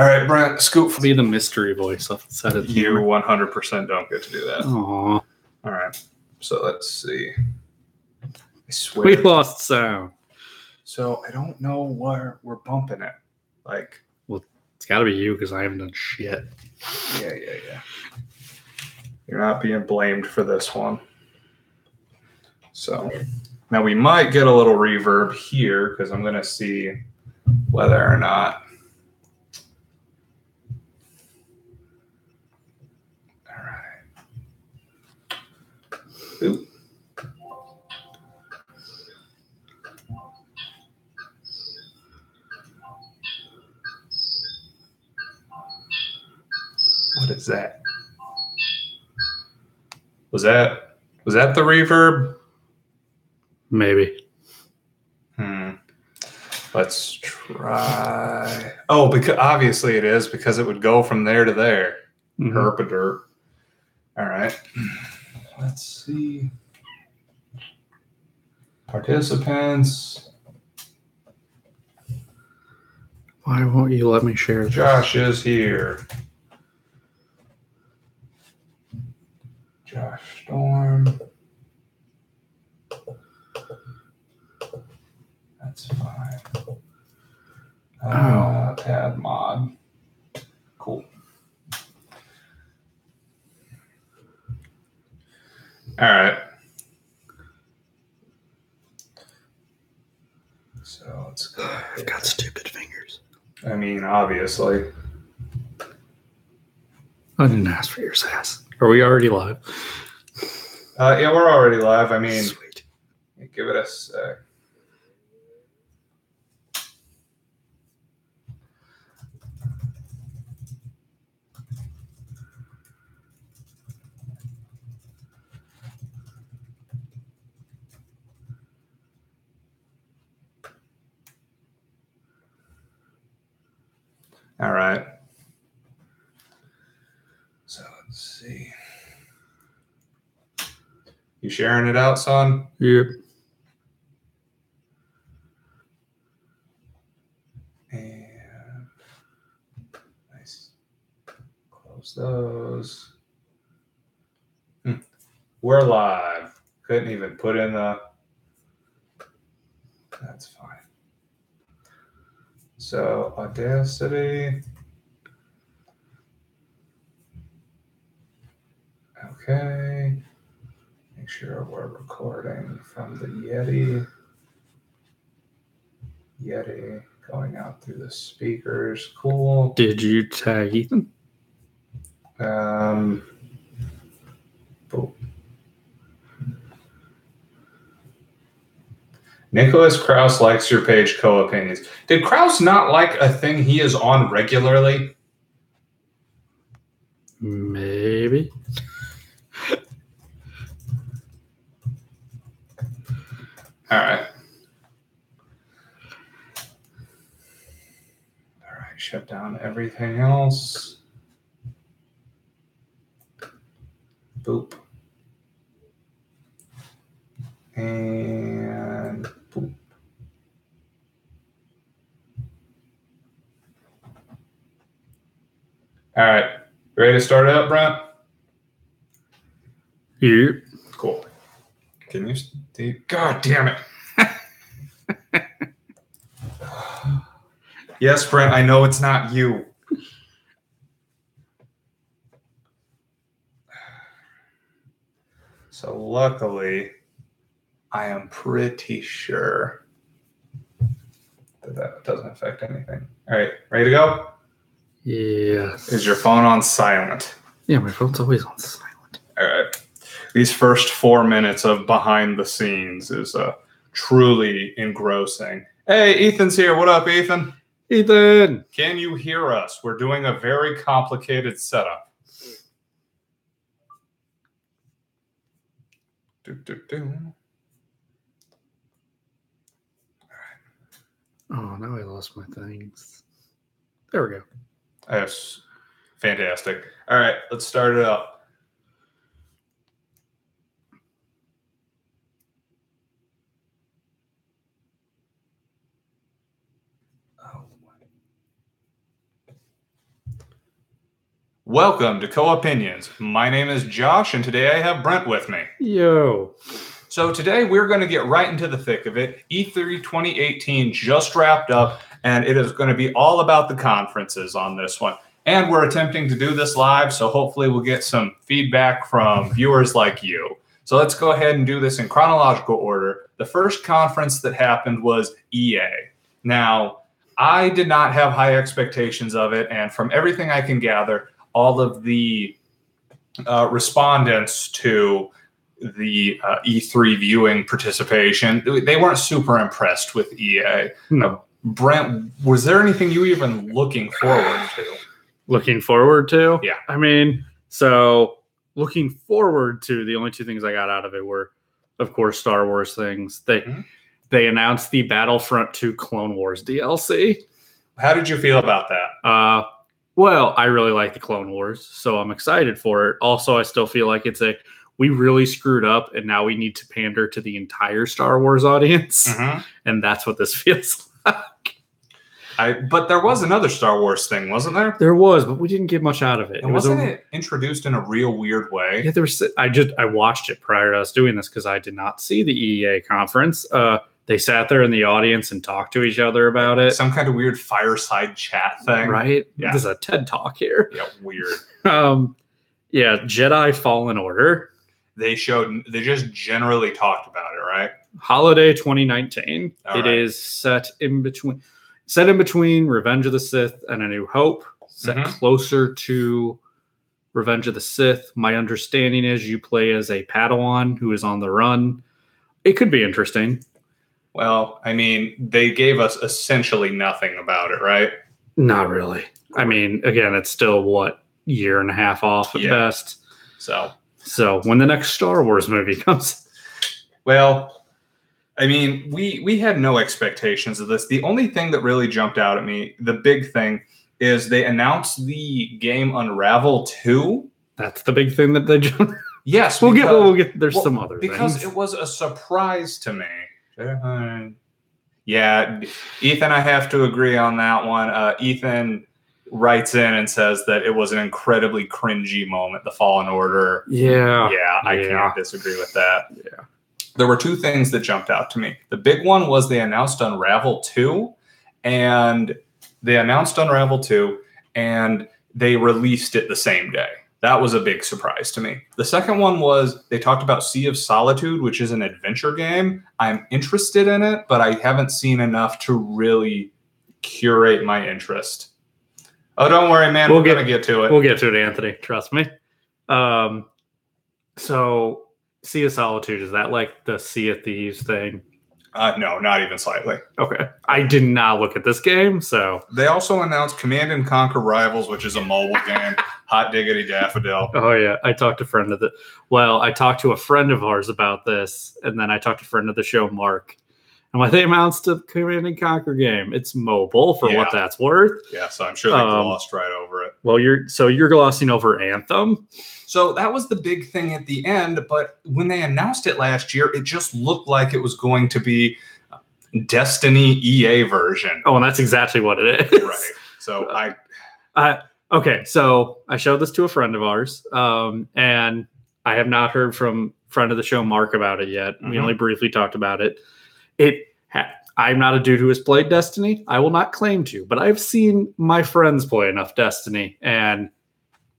All right, Brent, scoop for Be the mystery voice. I'll set it. you. 100% don't get to do that. Aw. All right. So let's see. I swear. We lost sound. So I don't know where we're bumping it. Like, It's got to be you because I haven't done shit. yeah. You're not being blamed for this one. So now we might get a little reverb here because I'm going to see whether or not. All right. Oop. What is that? Was that the reverb? Maybe. Let's try. Oh, because obviously it is because it would go from there to there. Mhm. Herpader. All right. Let's see. Participants. Why won't you let me share this? Josh is here. Josh Storm. That's fine. Tab mod. Cool. All right. So let's go. I've got stupid fingers. I mean, obviously. I didn't ask for your sass. Are we already live? Yeah, we're already live. I mean, Sweet. give it a sec. All right. So let's see. You sharing it out, son? Yep. And nice. Close those. We're live. Couldn't even put in the. That's fine. So Audacity. Okay. Make sure we're recording from the Yeti. Yeti going out through the speakers. Cool. Did you tag Ethan? Boom. Nicholas Krause likes your page co-opinions. Did Krause not like a thing he is on regularly? Maybe. All right. All right. Shut down everything else. Boop. And boop. All right. Ready to start it up, Brent? Yep. Cool. Can you see? God damn it. Yes, Brent, I know it's not you. So luckily, I am pretty sure that doesn't affect anything. All right, ready to go? Yeah. Is your phone on silent? Yeah, my phone's always on silent. All right. These first 4 minutes of behind the scenes is truly engrossing. Hey, Ethan's here. What up, Ethan? Ethan! Can you hear us? We're doing a very complicated setup. Oh, now I lost my things. There we go. That's fantastic. All right, let's start it up. Welcome to Co-Opinions. My name is Josh, and today I have Brent with me. Yo. So today we're going to get right into the thick of it. E3 2018 just wrapped up, and it is going to be all about the conferences on this one. And we're attempting to do this live, so hopefully we'll get some feedback from viewers like you. So let's go ahead and do this in chronological order. The first conference that happened was EA. Now, I did not have high expectations of it, and from everything I can gather, all of the respondents to the E3 viewing participation, they weren't super impressed with EA. No. Brent, was there anything you were even looking forward to? Looking forward to? Yeah. I mean, so looking forward to, the only two things I got out of it were, of course, Star Wars things. They announced the Battlefront 2 Clone Wars DLC. How did you feel about that? Well, I really like the Clone Wars, so I'm excited for it. Also, I still feel like we really screwed up, and now we need to pander to the entire Star Wars audience, and that's what this feels like. But there was another Star Wars thing, wasn't there? There was, but we didn't get much out of it. Wasn't it introduced in a real weird way? Yeah, I watched it prior to us doing this because I did not see the EA conference. They sat there in the audience and talked to each other about it. Some kind of weird fireside chat thing. Right? Yeah. This is a TED Talk here. Yeah, weird. Yeah, Jedi Fallen Order. They just generally talked about it, right? Holiday 2019. All right. Is set in between Revenge of the Sith and A New Hope. Set closer to Revenge of the Sith. My understanding is you play as a Padawan who is on the run. It could be interesting. Well, I mean, they gave us essentially nothing about it, right? Not really. I mean, again, it's still, year and a half off at best. So when the next Star Wars movie comes. Well, I mean, we had no expectations of this. The only thing that really jumped out at me, the big thing, is they announced the game Unravel 2. That's the big thing that they jumped. Yes. We'll get there's some other things. Because it was a surprise to me. Yeah, Ethan, I have to agree on that one. Ethan writes in and says that it was an incredibly cringy moment, the Fallen Order. Yeah, I can't disagree with that. Yeah. There were two things that jumped out to me. The big one was they announced Unravel 2, and they released it the same day. That was a big surprise to me. The second one was they talked about Sea of Solitude, which is an adventure game. I'm interested in it, but I haven't seen enough to really curate my interest. Oh, don't worry, man. We're going to get to it. We'll get to it, Anthony. Trust me. So Sea of Solitude, is that like the Sea of Thieves thing? No, not even slightly. Okay. I did not look at this game, so. They also announced Command & Conquer Rivals, which is a mobile game. Hot diggity daffodil. Oh, yeah. I talked to a friend of ours about this, and then I talked to a friend of the show, Mark. And they announced a Command & Conquer game. It's mobile for what that's worth. Yeah, so I'm sure they glossed right over it. Well, you're glossing over Anthem. So that was the big thing at the end, but when they announced it last year, it just looked like it was going to be Destiny EA version. Oh, and that's exactly what it is. Right. So okay, so I showed this to a friend of ours, and I have not heard from friend of the show, Mark, about it yet. We only briefly talked about it. I'm not a dude who has played Destiny. I will not claim to, but I've seen my friends play enough Destiny, and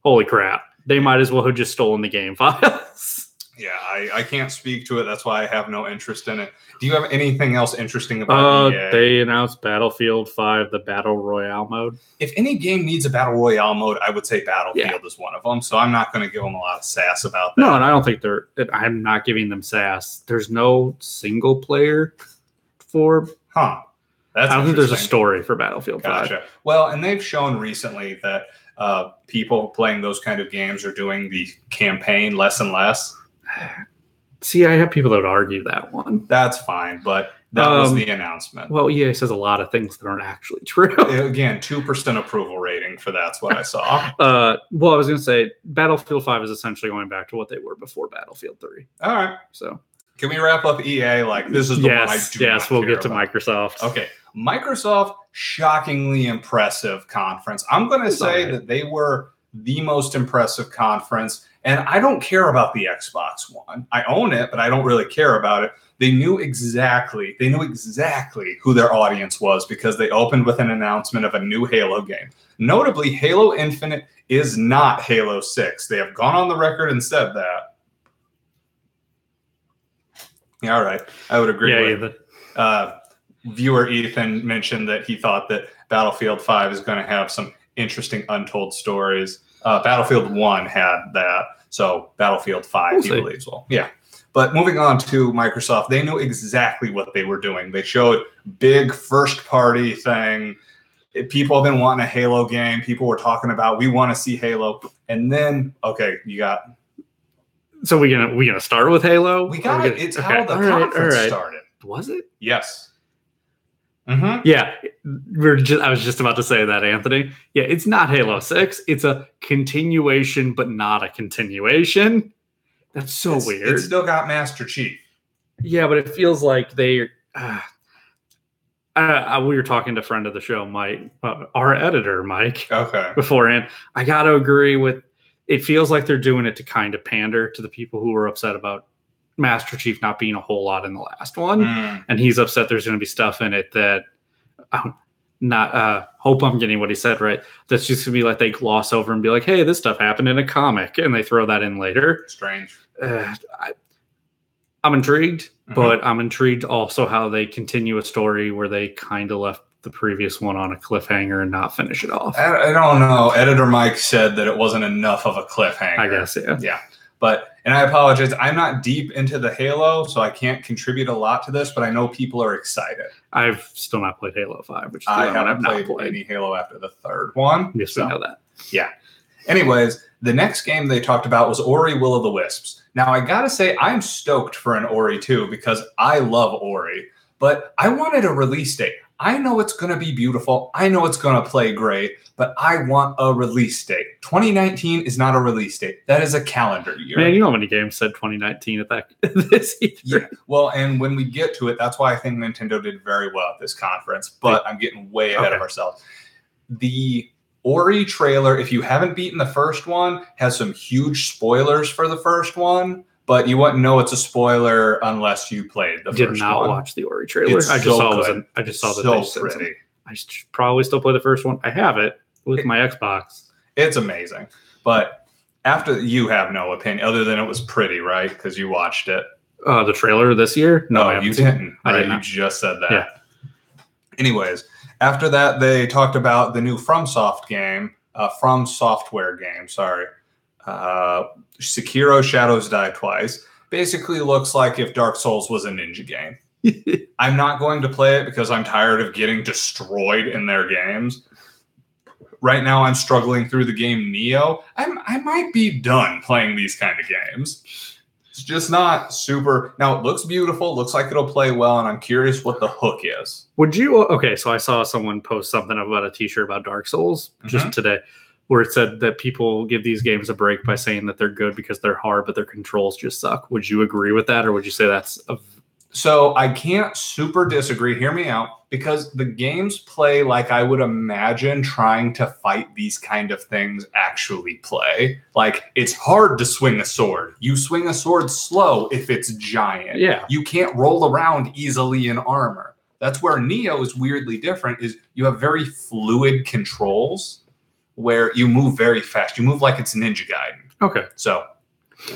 holy crap. They might as well have just stolen the game files. Yeah, I can't speak to it. That's why I have no interest in it. Do you have anything else interesting about EA? They announced Battlefield 5, the Battle Royale mode. If any game needs a Battle Royale mode, I would say Battlefield is one of them. So I'm not going to give them a lot of sass about that. No, and I don't think I'm not giving them sass. There's no single player for... I don't think there's a story for Battlefield 5. Gotcha. Well, and they've shown recently that people playing those kind of games are doing the campaign less and less. See, I have people that would argue that one. That's fine, but that was the announcement. Well, EA says a lot of things that aren't actually true. Again, 2% approval rating for that's what I saw. Well, I was going to say Battlefield 5 is essentially going back to what they were before Battlefield 3. All right. So can we wrap up EA? Like, this is the one I do Yes, we'll get to about. Microsoft. Okay. Microsoft, shockingly impressive conference. I'm going to say that they were the most impressive conference. And I don't care about the Xbox One. I own it, but I don't really care about it. They knew exactly who their audience was because they opened with an announcement of a new Halo game. Notably, Halo Infinite is not Halo 6. They have gone on the record and said that. Yeah, all right. I would agree with viewer Ethan mentioned that he thought that Battlefield 5 is going to have some interesting untold stories. Battlefield 1 had that, so Battlefield 5, he believes will. Yeah. But moving on to Microsoft, they knew exactly what they were doing. They showed big first-party thing. People have been wanting a Halo game. People were talking about, we want to see Halo. And then, okay, you got... So we gonna start with Halo? We got it. It's how the conference started. Was it? Yes. Mm-hmm. Yeah, I was just about to say that, Anthony. Yeah, it's not Halo 6. It's a continuation, but not a continuation. That's so weird. It's still got Master Chief. Yeah, but it feels like they... we were talking to a friend of the show, Mike, our editor, Mike, beforehand. I got to agree with... It feels like they're doing it to kind of pander to the people who were upset about Master Chief not being a whole lot in the last one. And he's upset there's going to be stuff in it that... hope I'm getting what he said right. That's just gonna be like they gloss over and be like, "Hey, this stuff happened in a comic," and they throw that in later. Strange. I'm intrigued, but I'm intrigued also how they continue a story where they kind of left the previous one on a cliffhanger and not finish it off. I don't know. Editor Mike said that it wasn't enough of a cliffhanger. I guess, yeah. Yeah. And I apologize. I'm not deep into the Halo, so I can't contribute a lot to this, but I know people are excited. I've still not played Halo 5, which is I haven't played any Halo after the third one. Yes, we know that. Yeah. Anyways, the next game they talked about was Ori Will of the Wisps. Now, I got to say, I'm stoked for an Ori 2 because I love Ori, but I wanted a release date. I know it's going to be beautiful. I know it's going to play great, but I want a release date. 2019 is not a release date. That is a calendar year. Man, you know how many games said 2019 at that this year? Yeah. Well, and when we get to it, that's why I think Nintendo did very well at this conference, but I'm getting way ahead of ourselves. The Ori trailer, if you haven't beaten the first one, has some huge spoilers for the first one. But you wouldn't know it's a spoiler unless you played the first one. Did not watch the Ori trailer. I just saw that. So pretty. I should probably still play the first one. I have it with my Xbox. It's amazing. But after, you have no opinion other than it was pretty, right? Because you watched it. The trailer this year? No, you didn't. I did not. You just said that. Yeah. Anyways, after that, they talked about the new From Software game. Sorry. Sekiro Shadows Die Twice. Basically looks like if Dark Souls was a ninja game. I'm not going to play it because I'm tired of getting destroyed in their games. Right now I'm struggling through the game Neo. I might be done playing these kind of games. It's just not super... Now, it looks beautiful. Looks like it'll play well, and I'm curious what the hook is. Would you... Okay, so I saw someone post something about a t-shirt about Dark Souls just today, where it said that people give these games a break by saying that they're good because they're hard, but their controls just suck. Would you agree with that, or would you say that's... So I can't super disagree. Hear me out. Because the games play like I would imagine trying to fight these kind of things actually play. Like, it's hard to swing a sword. You swing a sword slow if it's giant. Yeah. You can't roll around easily in armor. That's where Neo is weirdly different, is you have very fluid controls where you move very fast. You move like it's Ninja Gaiden. Okay. So,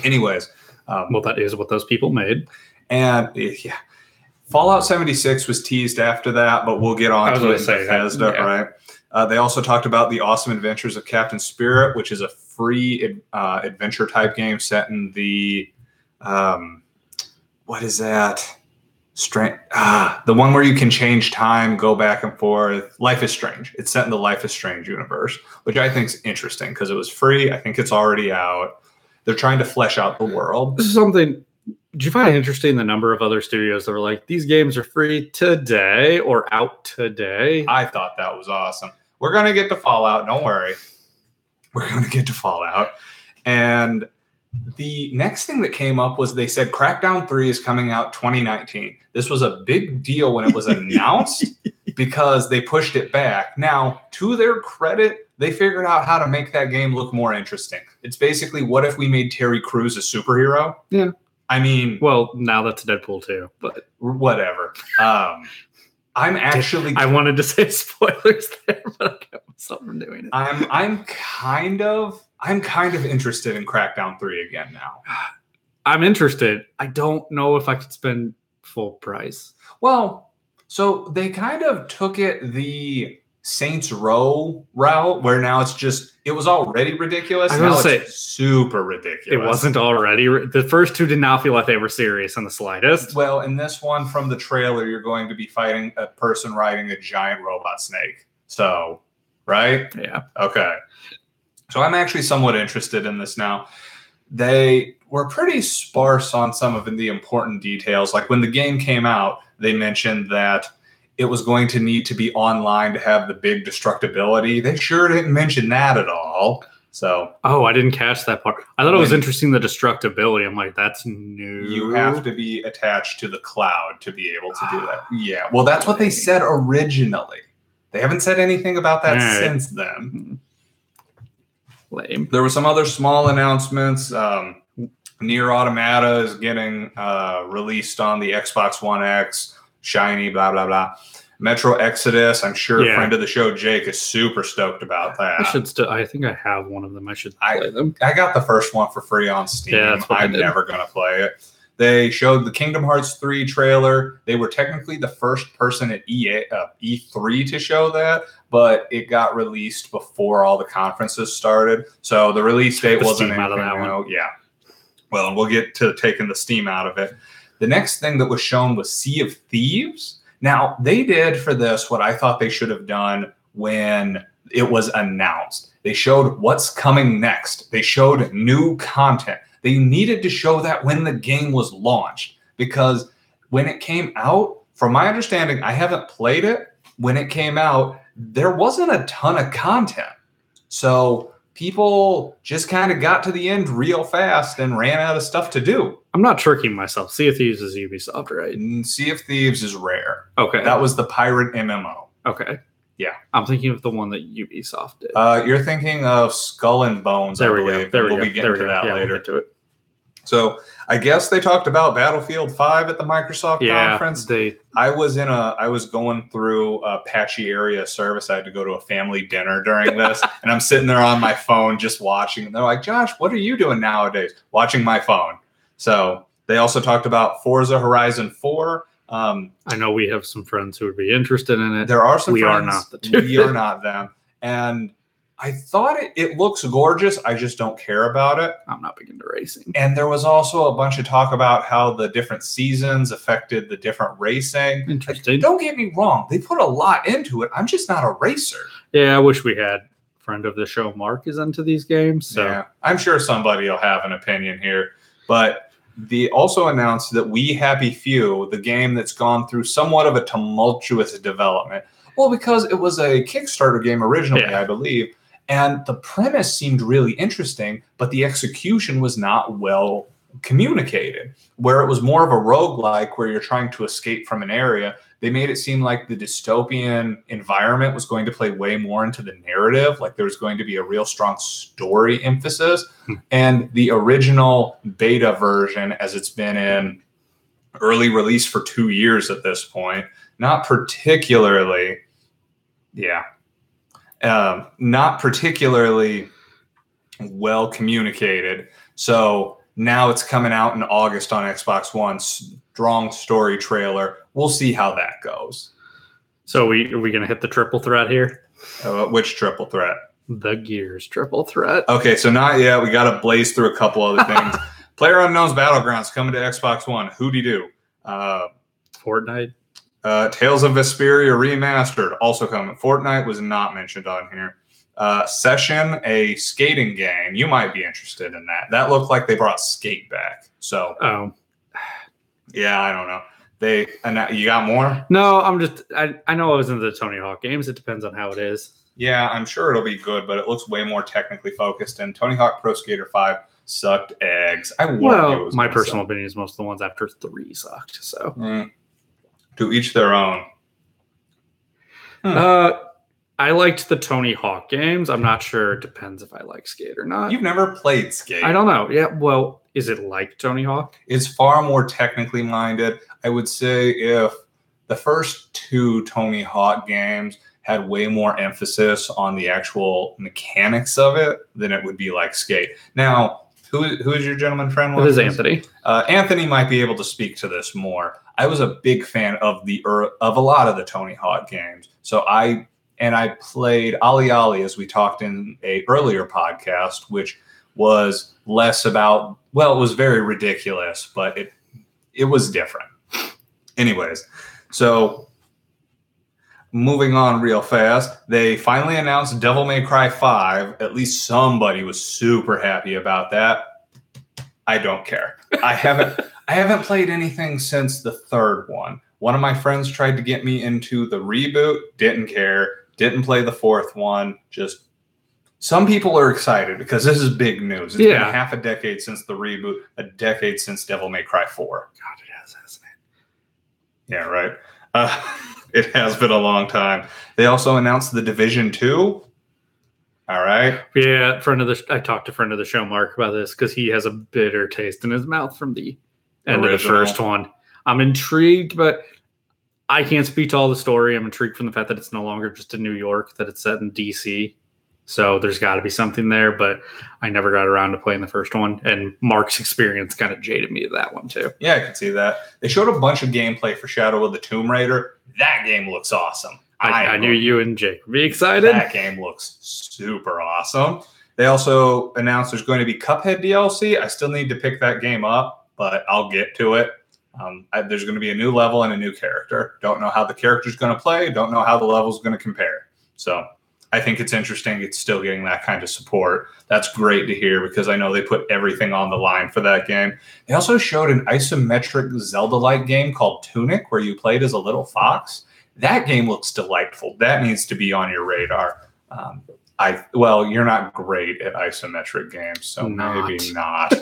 anyways. Well, that is what those people made. And, yeah. Fallout 76 was teased after that, but we'll get on to it in Bethesda, right? They also talked about the Awesome Adventures of Captain Spirit, which is a free adventure type game set in the what is that? The one where you can change time, go back and forth. Life is Strange. It's set in the Life is Strange universe, which I think is interesting because it was free. I think it's already out. They're trying to flesh out the world. This is something. Did you find it interesting the number of other studios that were like, these games are free today or out today? I thought that was awesome. We're going to get to Fallout. Don't worry. We're going to get to Fallout. And the next thing that came up was they said Crackdown 3 is coming out 2019. This was a big deal when it was announced because they pushed it back. Now, to their credit, they figured out how to make that game look more interesting. It's basically, what if we made Terry Crews a superhero? Yeah. I mean, well, now that's Deadpool too, but whatever. I'm actually. I wanted to say spoilers there, but I kept myself from doing it. I'm kind of interested in Crackdown 3 again now. I'm interested. I don't know if I could spend full price. Well, so they kind of took it the Saints Row route, where now it was already ridiculous. I was now gonna say, it's super ridiculous. It wasn't already. The first two did not feel like they were serious in the slightest. Well, in this one, from the trailer, you're going to be fighting a person riding a giant robot snake. So, right? Yeah. Okay. So I'm actually somewhat interested in this now. They were pretty sparse on some of the important details. Like when the game came out, they mentioned that it was going to need to be online to have the big destructibility. They sure didn't mention that at all. So, I didn't catch that part. I thought it was interesting, the destructibility. I'm like, that's new. You have to be attached to the cloud to be able to do that. Yeah. Well, that's what they said originally. They haven't said anything about that since then. Lame. There were some other small announcements. Nier Automata is getting released on the Xbox One X. Shiny, blah, blah, blah. Metro Exodus, I'm sure a friend of the show, Jake, is super stoked about that. I think I have one of them. I should play them. I got the first one for free on Steam. Yeah, I'm never going to play it. They showed the Kingdom Hearts 3 trailer. They were technically the first person at E3 to show that, but it got released before all the conferences started. So the release date wasn't out of that one. Yeah. Well, and we'll get to taking the steam out of it. The next thing that was shown was Sea of Thieves. Now, they did for this what I thought they should have done when it was announced. They showed what's coming next. They showed new content. They needed to show that when the game was launched, because when it came out, from my understanding, I haven't played it. When it came out, there wasn't a ton of content. So people just kind of got to the end real fast and ran out of stuff to do. I'm not tricking myself. Sea of Thieves is Ubisoft, right? Sea of Thieves is Rare. Okay. That was the pirate MMO. Okay. Yeah. I'm thinking of the one that Ubisoft did. You're thinking of Skull and Bones, I believe. We'll be getting to that later. We'll get to it. So I guess they talked about Battlefield 5 at the Microsoft conference. I was going through a patchy area of service. I had to go to a family dinner during this, and I'm sitting there on my phone just watching. And they're like, "Josh, what are you doing nowadays?" Watching my phone. So they also talked about Forza Horizon 4. I know we have some friends who would be interested in it. There are some friends. We are not the two. We are not them. And I thought it looks gorgeous. I just don't care about it. I'm not big into racing. And there was also a bunch of talk about how the different seasons affected the different racing. Interesting. Like, don't get me wrong. They put a lot into it. I'm just not a racer. Yeah, I wish we had a friend of the show, Mark, is into these games. So. Yeah, I'm sure somebody will have an opinion here. But they also announced that We Happy Few, the game that's gone through somewhat of a tumultuous development. Well, because it was a Kickstarter game originally, I believe. And the premise seemed really interesting, but the execution was not well communicated. Where it was more of a roguelike where you're trying to escape from an area, they made it seem like the dystopian environment was going to play way more into the narrative, like there was going to be a real strong story emphasis. And the original beta version, as it's been in early release for 2 years at this point, not particularly well communicated. So now it's coming out in August on Xbox One. Strong story trailer. We'll see how that goes. So are we going to hit the triple threat here? Which triple threat? The Gears triple threat. Okay, so not yet. We got to blaze through a couple other things. PlayerUnknown's Battlegrounds coming to Xbox One. Who'd he do? Fortnite. Tales of Vesperia Remastered, also coming. Fortnite was not mentioned on here. Session, a skating game. You might be interested in that. That looked like they brought Skate back. So, yeah, I don't know. You got more? No, I know I was into the Tony Hawk games. It depends on how it is. Yeah, I'm sure it'll be good, but it looks way more technically focused. And Tony Hawk Pro Skater 5 sucked eggs. My personal opinion is most of the ones after 3 sucked. So. To each their own. I liked the Tony Hawk games. I'm not sure. It depends if I like Skate or not. You've never played Skate. I don't know. Yeah, well, is it like Tony Hawk? It's far more technically minded. I would say if the first 2 Tony Hawk games had way more emphasis on the actual mechanics of it, then it would be like Skate. Now, who is your gentleman friend? It is Anthony. Anthony might be able to speak to this more. I was a big fan of a lot of the Tony Hawk games. So I played Ali Ali, as we talked in a earlier podcast, which was less about, well, it was very ridiculous, but it was different. Anyways, so moving on real fast, they finally announced Devil May Cry 5. At least somebody was super happy about that. I don't care. I haven't played anything since the 3rd one. One of my friends tried to get me into the reboot, didn't care, didn't play the 4th one. Just some people are excited because this is big news. It's been half a decade since the reboot, a decade since Devil May Cry 4. God, it has, hasn't it? Yeah, right. It has been a long time. They also announced The Division 2. All right. Yeah, I talked to friend of the show, Mark, about this because he has a bitter taste in his mouth from the end of the first one. I'm intrigued, but I can't speak to all the story. I'm intrigued from the fact that it's no longer just in New York, that it's set in DC. So there's got to be something there, but I never got around to playing the first one. And Mark's experience kind of jaded me to that one, too. Yeah, I can see that. They showed a bunch of gameplay for Shadow of the Tomb Raider. That game looks awesome. I knew you and Jake would be excited. That game looks super awesome. They also announced there's going to be Cuphead DLC. I still need to pick that game up, but I'll get to it. There's going to be a new level and a new character. Don't know how the character's going to play. Don't know how the level's going to compare. So I think it's interesting. It's still getting that kind of support. That's great to hear because I know they put everything on the line for that game. They also showed an isometric Zelda-like game called Tunic where you played as a little fox. That game looks delightful. That needs to be on your radar. You're not great at isometric games, so maybe not.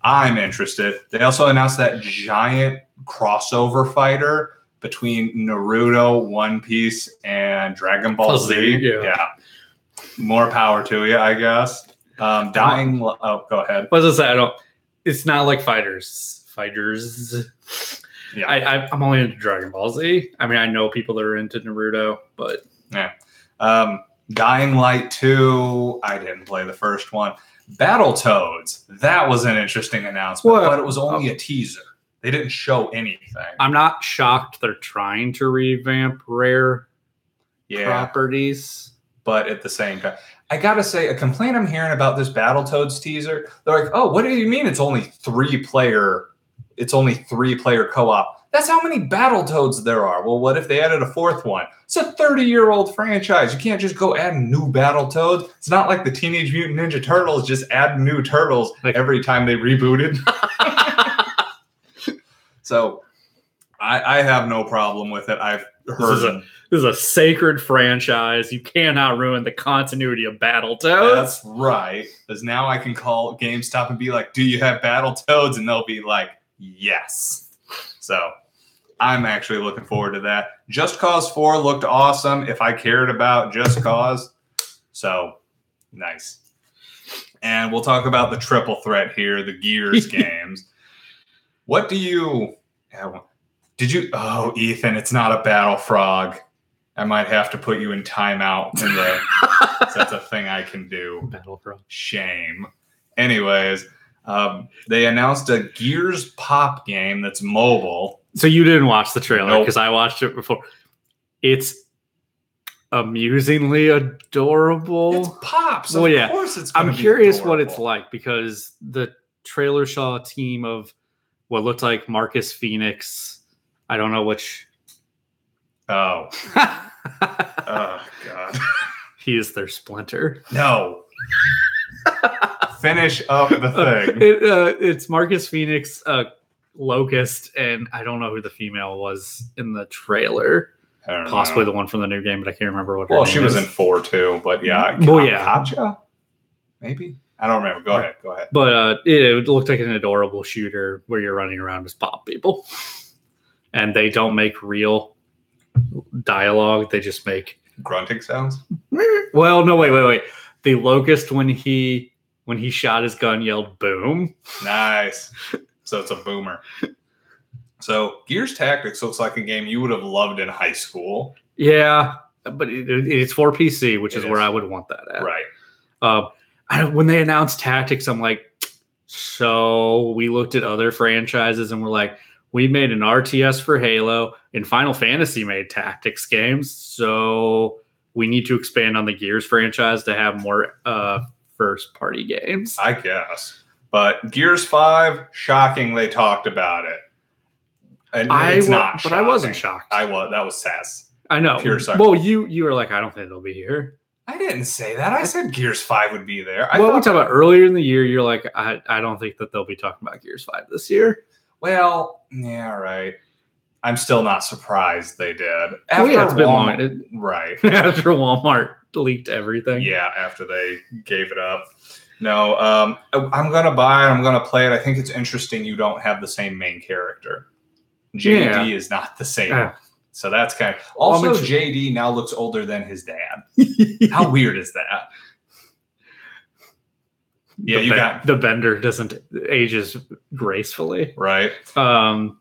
I'm interested. They also announced that giant crossover fighter between Naruto, One Piece, and Dragon Ball Z. Yeah. More power to you, I guess. Go ahead. What does that say? It's not like fighters. Yeah. I'm only into Dragon Ball Z. I mean, I know people that are into Naruto, but yeah. Dying Light 2. I didn't play the first one. Battletoads. That was an interesting announcement, but it was only a teaser. They didn't show anything. I'm not shocked they're trying to revamp Rare properties. But at the same time, I got to say, a complaint I'm hearing about this Battletoads teaser, they're like, oh, what do you mean it's only 3-player co-op? That's how many Battletoads there are. Well, what if they added a 4th one? It's a 30-year-old franchise. You can't just go add new Battletoads. It's not like the Teenage Mutant Ninja Turtles just add new turtles every time they rebooted. So I have no problem with it. I've heard this is a sacred franchise. You cannot ruin the continuity of Battletoads. That's right. Because now I can call GameStop and be like, do you have Battletoads? And they'll be like, yes. So I'm actually looking forward to that. Just Cause 4 looked awesome if I cared about Just Cause. So nice. And we'll talk about the triple threat here, the Gears games. What do you... Oh, Ethan, it's not a Battle Frog. I might have to put you in timeout. That's a thing I can do. Battle Frog. Shame. Anyways, they announced a Gears Pop game that's mobile. So you didn't watch the trailer because I watched it before. It's amusingly adorable. It's Pops. Well, of course it's going to be curious adorable. what it's like because the trailer saw a team of what looked like Marcus Phoenix. I don't know which. Oh. Oh, God. He is their Splinter. No. Finish up the thing. It's Marcus Phoenix, Locust, and I don't know who the female was in the trailer. Possibly the one from the new game, but I can't remember what her name she was is. in 4 too, but yeah. Katja? Maybe? I don't remember. Go ahead. But it looked like an adorable shooter where you're running around as pop people. And they don't make real dialogue. They just make Grunting sounds? Well, no, wait. The Locust, when he shot his gun, yelled "boom." Nice. So it's a boomer. So Gears Tactics looks like a game you would have loved in high school. Yeah, but it's for PC, which is where I would want that at. Right. When they announced Tactics, I'm like, so we looked at other franchises and we're like, we made an RTS for Halo, and Final Fantasy made Tactics games, so we need to expand on the Gears franchise to have more first-party games. I guess. But Gears 5, shocking they talked about it. And it's not shocking. But I wasn't shocked. I was. That was sass. I know. Pure sarcasm. Well, you were like, I don't think it'll be here. I didn't say that. I said Gears 5 would be there. We talked about earlier in the year. You're like, I don't think that they'll be talking about Gears 5 this year. Well, yeah, right. I'm still not surprised they did. It's been long. Right. After Walmart leaked everything. Yeah, after they gave it up. No, I'm going to buy it. I'm going to play it. I think it's interesting you don't have the same main character. JD is not the same. So that's kind of... Also, JD now looks older than his dad. How weird is that? Yeah, the Bender doesn't ages gracefully. Right. 4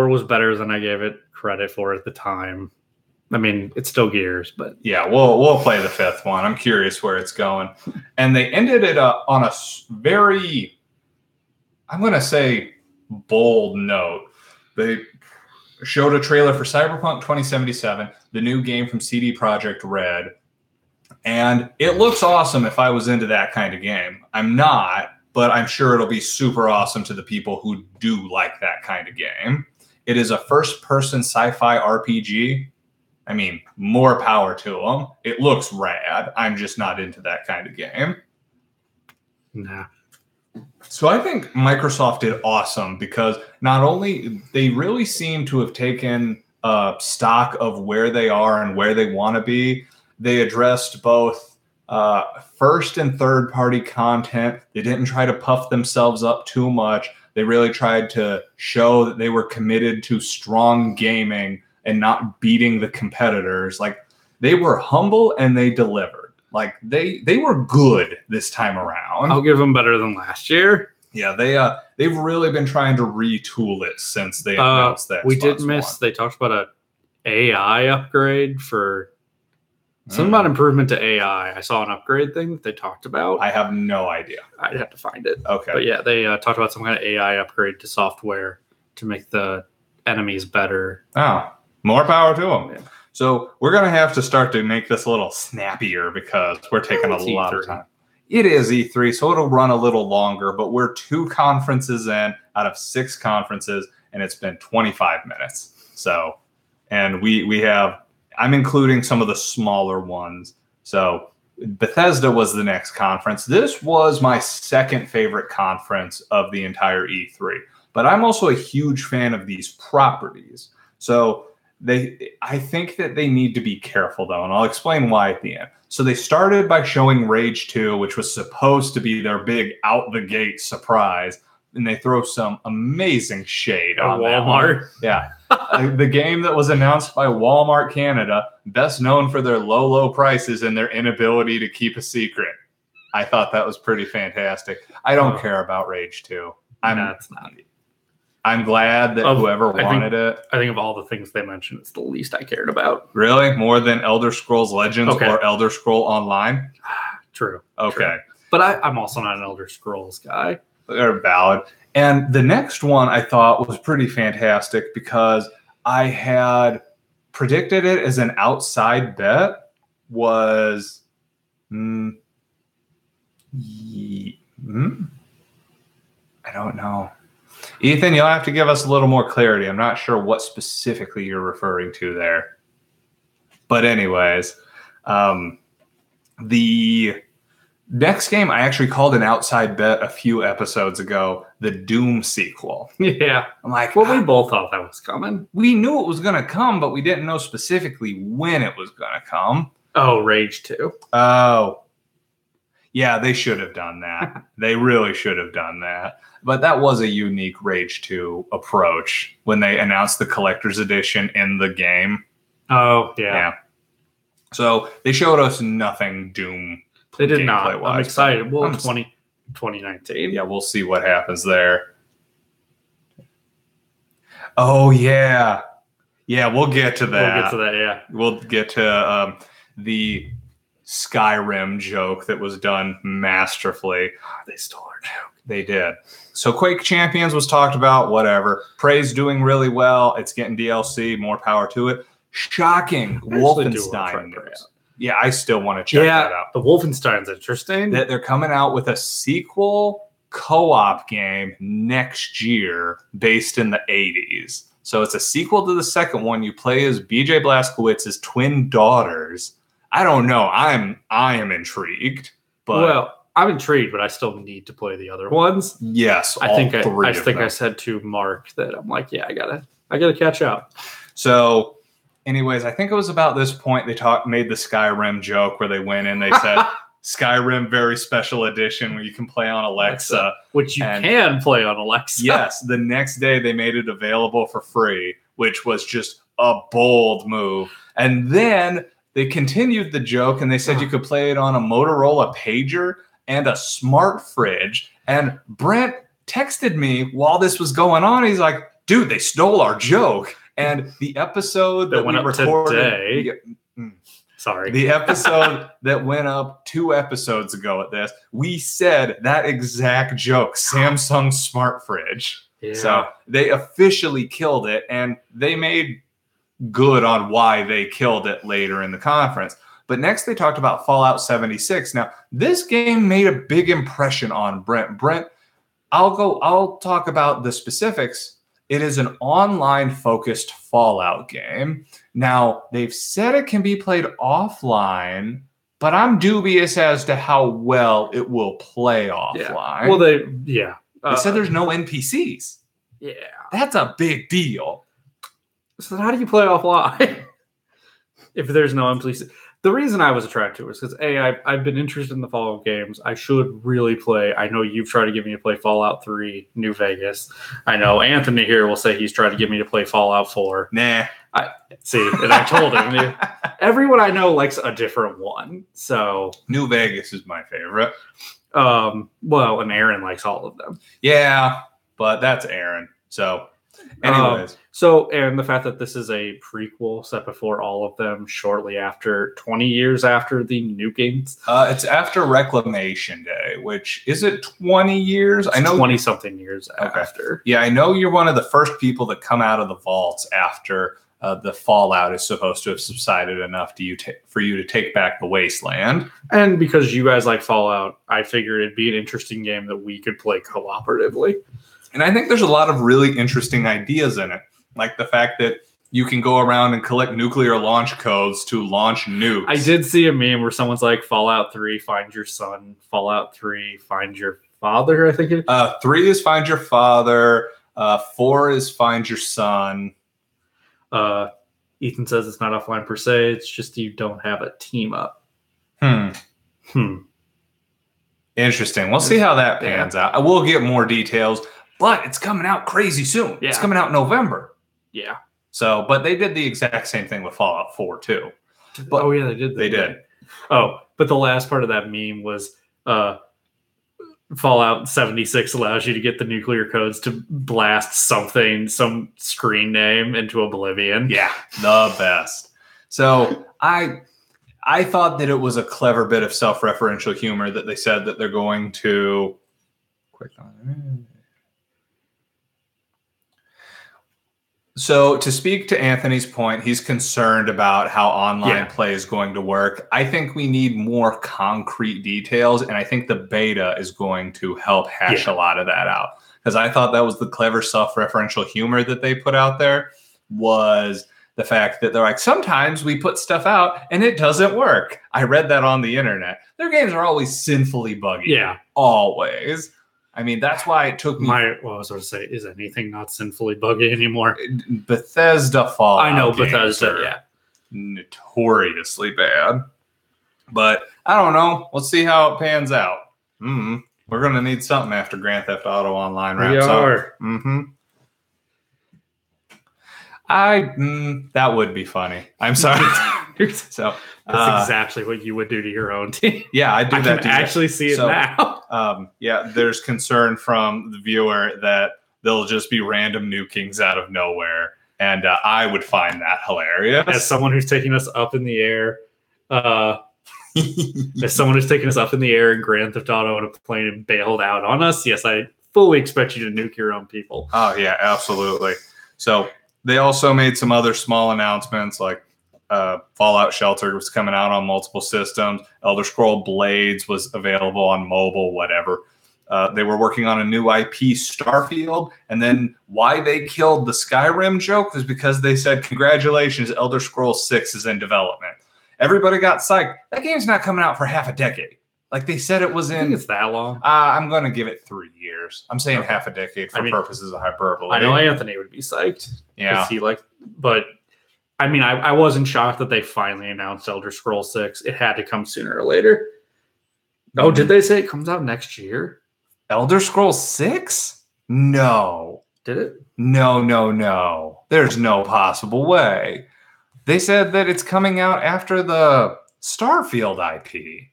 was better than I gave it credit for at the time. I mean, it's still Gears, but yeah, we'll play the 5th one. I'm curious where it's going. And they ended it on a very, I'm going to say, bold note. They showed a trailer for Cyberpunk 2077, the new game from CD Projekt Red. And it looks awesome if I was into that kind of game. I'm not, but I'm sure it'll be super awesome to the people who do like that kind of game. It is a first-person sci-fi RPG. I mean, more power to them. It looks rad. I'm just not into that kind of game. Nah. So I think Microsoft did awesome because not only they really seem to have taken stock of where they are and where they want to be. They addressed both first and third party content. They didn't try to puff themselves up too much. They really tried to show that they were committed to strong gaming and not beating the competitors. Like, they were humble and they delivered. Like, they were good this time around. I'll give them better than last year. Yeah, they've really been trying to retool it since they announced that. We did miss. They talked about a AI upgrade for something about improvement to AI. I saw an upgrade thing that they talked about. I have no idea. I'd have to find it. Okay, but yeah, they talked about some kind of AI upgrade to software to make the enemies better. Oh, more power to them. Yeah. So we're going to have to start to make this a little snappier because we're taking a lot of time. It is E3, so it'll run a little longer, but we're 2 conferences in out of 6 conferences, and it's been 25 minutes. So, and we have, I'm including some of the smaller ones. So Bethesda was the next conference. This was my second favorite conference of the entire E3, but I'm also a huge fan of these properties. So I think that they need to be careful, though, and I'll explain why at the end. So they started by showing Rage 2, which was supposed to be their big out-the-gate surprise, and they throw some amazing shade on Walmart. Yeah. The game that was announced by Walmart Canada, best known for their low prices and their inability to keep a secret. I thought that was pretty fantastic. I don't care about Rage 2. I'm glad that whoever wanted it. I think of all the things they mentioned, it's the least I cared about. Really? More than Elder Scrolls Legends or Elder Scroll Online? True. Okay. True. But I'm also not an Elder Scrolls guy. They're valid. And the next one I thought was pretty fantastic because I had predicted it as an outside bet was... I don't know. Ethan, you'll have to give us a little more clarity. I'm not sure what specifically you're referring to there. But anyways, the next game I actually called an outside bet a few episodes ago, the Doom sequel. Yeah. I'm like, well, we both thought that was coming. We knew it was going to come, but we didn't know specifically when it was going to come. Oh, Rage 2. Oh. Yeah, they should have done that. They really should have done that. But that was a unique Rage 2 approach when they announced the collector's edition in the game. Oh, yeah. So they showed us nothing Doom. They did not. gameplay-wise, I'm excited. but Well, 2019. Yeah, we'll see what happens there. Oh, yeah. Yeah, we'll get to that. Yeah. We'll get to the Skyrim joke that was done masterfully. They stole our joke. They did. So Quake Champions was talked about, whatever. Prey's doing really well. It's getting DLC, more power to it. Shocking. Wolfenstein news. Yeah, I still want to check that out. The Wolfenstein's interesting. That they're coming out with a sequel co-op game next year based in the 80s. So it's a sequel to the second one. You play as BJ Blazkowicz's twin daughters. I don't know. I am intrigued. But I'm intrigued, but I still need to play the other ones. Yes, I think I said to Mark that I'm like, yeah, I gotta catch up. So, anyways, I think it was about this point they made the Skyrim joke where they went in. They said Skyrim very special edition where you can play on Alexa, which you can play on Alexa. Yes, the next day they made it available for free, which was just a bold move. And then they continued the joke and they said you could play it on a Motorola pager and a smart fridge. And Brent texted me while this was going on. He's like, dude, they stole our joke. And the episode that we recorded today. Sorry. The episode that went up 2 episodes ago at this, we said that exact joke, Samsung smart fridge. Yeah. So they officially killed it, and they made good on why they killed it later in the conference. But next they talked about Fallout 76. Now, this game made a big impression on Brent. Brent, I'll talk about the specifics. It is an online-focused Fallout game. Now, they've said it can be played offline, but I'm dubious as to how well it will play offline. Well, they said there's no NPCs. Yeah. That's a big deal. So how do you play offline if there's no NPCs? The reason I was attracted to it was because I've been interested in the Fallout games. I should really play. I know you've tried to get me to play Fallout 3, New Vegas. I know Anthony here will say he's tried to get me to play Fallout 4. Nah. And I told him everyone I know likes a different one. So New Vegas is my favorite. And Aaron likes all of them. Yeah, but that's Aaron. So anyways. And the fact that this is a prequel set before all of them, shortly after, 20 years after the new games. It's after Reclamation Day, which is it 20 years? I know 20-something years after. Yeah, I know you're one of the first people that come out of the vaults after the Fallout is supposed to have subsided enough for you to take back the Wasteland. And because you guys like Fallout, I figured it'd be an interesting game that we could play cooperatively. And I think there's a lot of really interesting ideas in it. Like the fact that you can go around and collect nuclear launch codes to launch nukes. I did see a meme where someone's like, Fallout 3, find your son. Fallout 3, find your father, I think it is. 3 is find your father. 4 is find your son. Ethan says it's not offline per se. It's just you don't have a team up. Interesting. We'll see how that pans out. We'll get more details. But it's coming out crazy soon. Yeah. It's coming out in November. Yeah. So, but they did the exact same thing with Fallout 4 too. But, they did. They did. Oh, but the last part of that meme was Fallout 76 allows you to get the nuclear codes to blast some screen name into oblivion. Yeah, the best. So I thought that it was a clever bit of self-referential humor that they said that they're going to quick on it. So to speak to Anthony's point, he's concerned about how online play is going to work. I think we need more concrete details, and I think the beta is going to help hash a lot of that out. Because I thought that was the clever self-referential humor that they put out there, was the fact that they're like, sometimes we put stuff out and it doesn't work. I read that on the internet. Their games are always sinfully buggy. Yeah. Always. I mean, that's why it took me. I was going to say, is anything not sinfully buggy anymore? Fallout. I know Bethesda, notoriously bad. But I don't know. Let's see how it pans out. We're going to need something after Grand Theft Auto Online wraps up. That would be funny. I'm sorry. So that's exactly what you would do to your own team. Yeah, I do that. I can actually see it now. Yeah, there's concern from the viewer that they'll just be random nukings out of nowhere, and I would find that hilarious. As someone who's taking us up in the air, as someone who's taking us up in the air in Grand Theft Auto on a plane and bailed out on us, yes, I fully expect you to nuke your own people. Oh yeah, absolutely. So they also made some other small announcements, like Fallout Shelter was coming out on multiple systems. Elder Scroll Blades was available on mobile, whatever. They were working on a new IP, Starfield. And then why they killed the Skyrim joke was because they said, congratulations, Elder Scrolls 6 is in development. Everybody got psyched. That game's not coming out for half a decade. Like they said it was in. I think it's that long. I'm going to give it 3 years. I'm saying half a decade for purposes of hyperbole. I know Anthony would be psyched. Yeah. But I mean, I wasn't shocked that they finally announced Elder Scrolls 6. It had to come sooner or later. Oh, did they say it comes out next year? Elder Scrolls 6? No. Did it? No. There's no possible way. They said that it's coming out after the Starfield IP.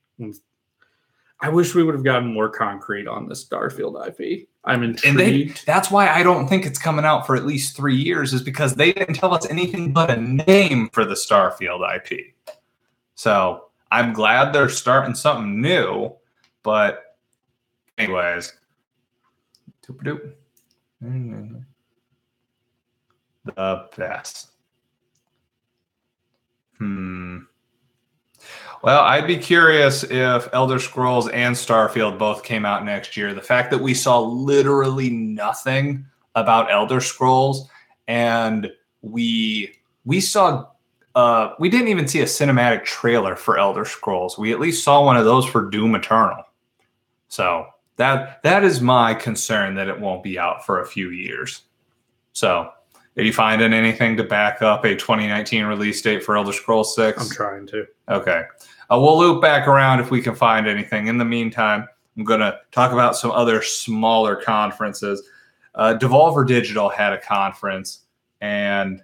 I wish we would have gotten more concrete on the Starfield IP. I'm intrigued. And that's why I don't think it's coming out for at least 3 years, is because they didn't tell us anything but a name for the Starfield IP. So I'm glad they're starting something new, but anyways. The best. Well, I'd be curious if Elder Scrolls and Starfield both came out next year. The fact that we saw literally nothing about Elder Scrolls, and we saw we didn't even see a cinematic trailer for Elder Scrolls. We at least saw one of those for Doom Eternal. So that is my concern, that it won't be out for a few years. So are you finding anything to back up a 2019 release date for Elder Scrolls 6? I'm trying to. Okay. We'll loop back around if we can find anything. In the meantime, I'm going to talk about some other smaller conferences. Devolver Digital had a conference, and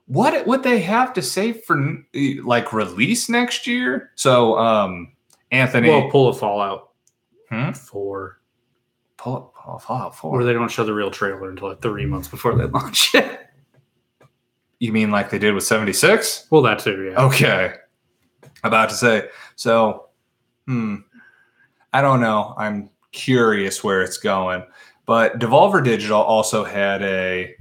what they have to say for like release next year? So, Anthony, well, pull a Fallout 4. Pull a Fallout 4. Or they don't show the real trailer until like 3 months before they launch it. You mean like they did with 76? Well, that too, yeah. Okay. About to say. So, I don't know. I'm curious where it's going. But Devolver Digital also had a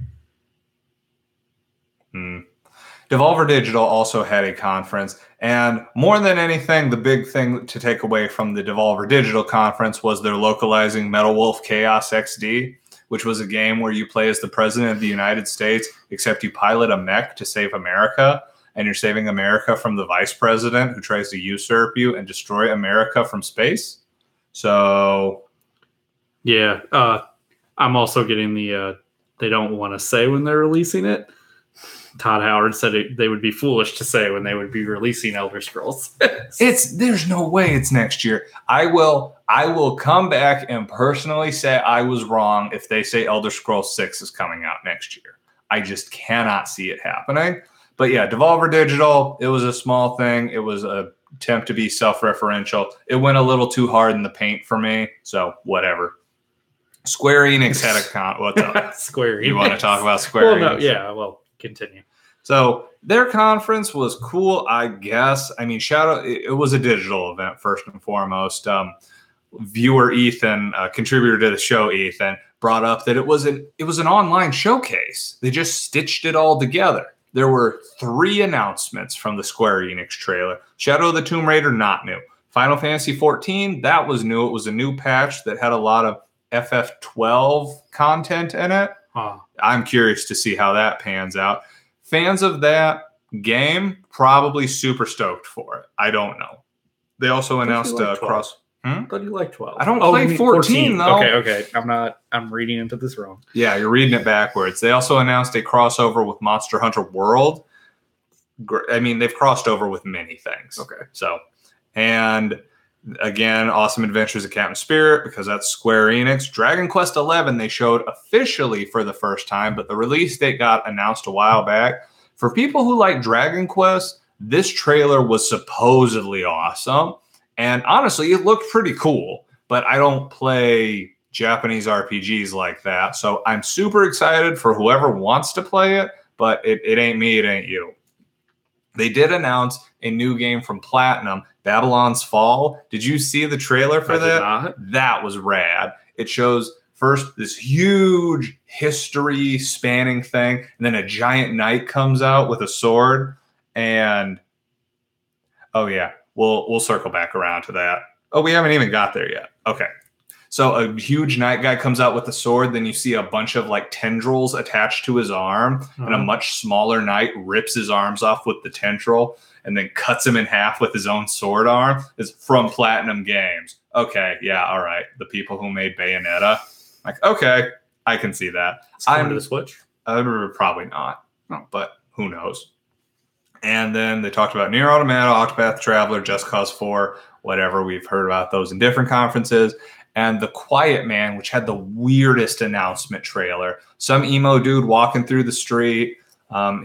conference. And more than anything, the big thing to take away from the Devolver Digital conference was their localizing Metal Wolf Chaos XD, which was a game where you play as the president of the United States, except you pilot a mech to save America, and you're saving America from the vice president who tries to usurp you and destroy America from space. So, yeah, I'm also getting the they don't want to say when they're releasing it. Todd Howard said they would be foolish to say when they would be releasing Elder Scrolls. There's no way it's next year. I will come back and personally say I was wrong if they say Elder Scrolls 6 is coming out next year. I just cannot see it happening. But yeah, Devolver Digital, it was a small thing. It was an attempt to be self-referential. It went a little too hard in the paint for me, so whatever. Square Enix had a what's up? Square Enix. You want to talk about Square Enix? No, yeah, well, continue. So their conference was cool, I guess. I mean, it was a digital event first and foremost. Viewer Ethan, contributor to the show Ethan, brought up that it was an online showcase. They just stitched it all together. There were 3 announcements from the Square Enix trailer. Shadow of the Tomb Raider, not new. Final Fantasy XIV, that was new. It was a new patch that had a lot of FF12 content in it. I'm curious to see how that pans out. Fans of that game probably super stoked for it. I don't know. They also announced cross. I thought you liked 12. I don't play 14 though. Okay. I'm reading into this wrong. Yeah, you're reading it backwards. They also announced a crossover with Monster Hunter World. I mean, they've crossed over with many things. Okay. So, and Again, Awesome Adventures of Captain Spirit, because that's Square Enix. Dragon Quest XI, they showed officially for the first time, but the release date got announced a while back. For people who like Dragon Quest, this trailer was supposedly awesome. And honestly, it looked pretty cool, but I don't play Japanese RPGs like that. So I'm super excited for whoever wants to play it, but it ain't me, it ain't you. They did announce a new game from Platinum, Babylon's Fall. Did you see the trailer for that? I did not. That was rad. It shows first this huge history spanning thing, and then a giant knight comes out with a sword. And oh yeah, we'll circle back around to that. Oh, we haven't even got there yet. Okay. So a huge knight guy comes out with a sword. Then you see a bunch of like tendrils attached to his arm, and a much smaller knight rips his arms off with the tendril and then cuts him in half with his own sword arm. It's from Platinum Games. Okay, yeah, all right. The people who made Bayonetta. Like, okay, I can see that. I'm to the Switch. Probably not, but who knows? And then they talked about Nier Automata, Octopath Traveler, Just Cause 4, whatever. We've heard about those in different conferences. And The Quiet Man, which had the weirdest announcement trailer. Some emo dude walking through the street.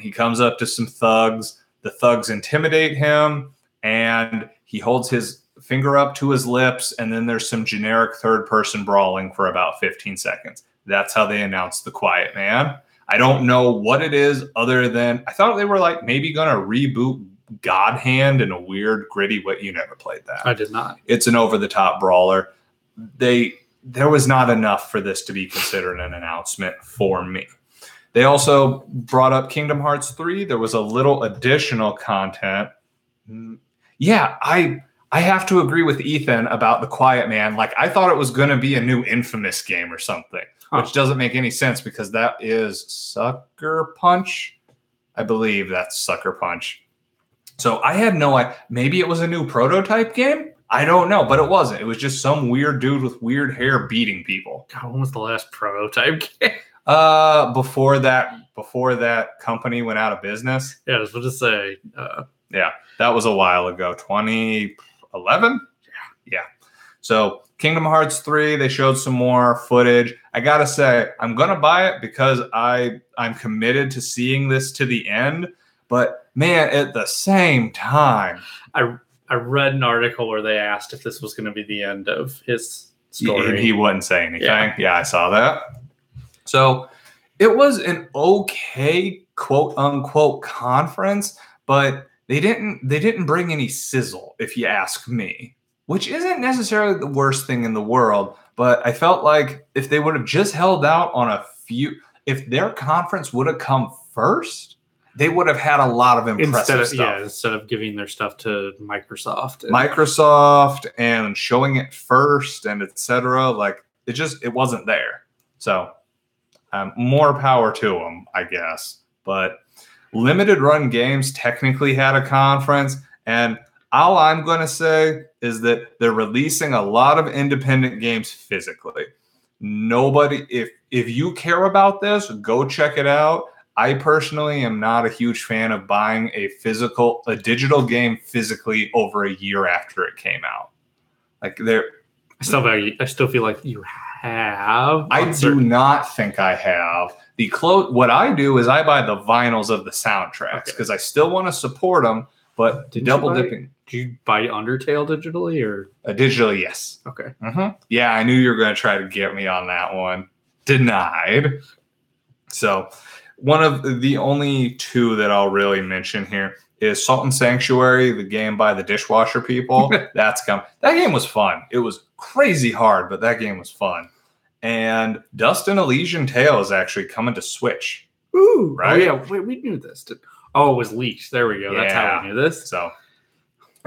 He comes up to some thugs. The thugs intimidate him, and he holds his finger up to his lips, and then there's some generic third-person brawling for about 15 seconds. That's how they announced The Quiet Man. I don't know what it is other than I thought they were like maybe going to reboot God Hand in a weird, gritty way. You never played that. I did not. It's an over-the-top brawler. There was not enough for this to be considered an announcement for me. They also brought up Kingdom Hearts 3. There was a little additional content. Yeah, I have to agree with Ethan about The Quiet Man. Like, I thought it was going to be a new Infamous game or something, which doesn't make any sense because that is Sucker Punch. I believe that's Sucker Punch. So I had no idea. Maybe it was a new prototype game? I don't know, but it wasn't. It was just some weird dude with weird hair beating people. God, when was the last prototype game? Before that company went out of business. Yeah, I was about to say. Yeah, that was a while ago. 2011? Yeah. So Kingdom Hearts 3, they showed some more footage. I got to say, I'm going to buy it because I'm committed to seeing this to the end. But, man, at the same time, I read an article where they asked if this was going to be the end of his story. And he wouldn't say anything. Yeah, I saw that. So it was an okay quote unquote conference, but they didn't bring any sizzle, if you ask me, which isn't necessarily the worst thing in the world. But I felt like if they would have just held out on if their conference would have come first, they would have had a lot of impressive stuff. Yeah, instead of giving their stuff to Microsoft and showing it first and etc. Like it wasn't there. So more power to them, I guess. But Limited Run Games technically had a conference, and all I'm going to say is that they're releasing a lot of independent games physically. Nobody, if you care about this, go check it out. I personally am not a huge fan of buying a digital game physically over a year after it came out. Like I still feel like you have. I do not think I have. What I do is I buy the vinyls of the soundtracks because I still want to support them, but double dipping. Did you buy Undertale digitally or? Digitally, yes. Okay. Yeah, I knew you were going to try to get me on that one. Denied. So one of the only two that I'll really mention here is Salt and Sanctuary, the game by the dishwasher people. That game was fun. It was crazy hard, but that game was fun. And Dust and Elysian Tale is actually coming to Switch. Ooh, right? Oh, yeah, wait, we knew this. It was leaked. There we go. That's how we knew this. So,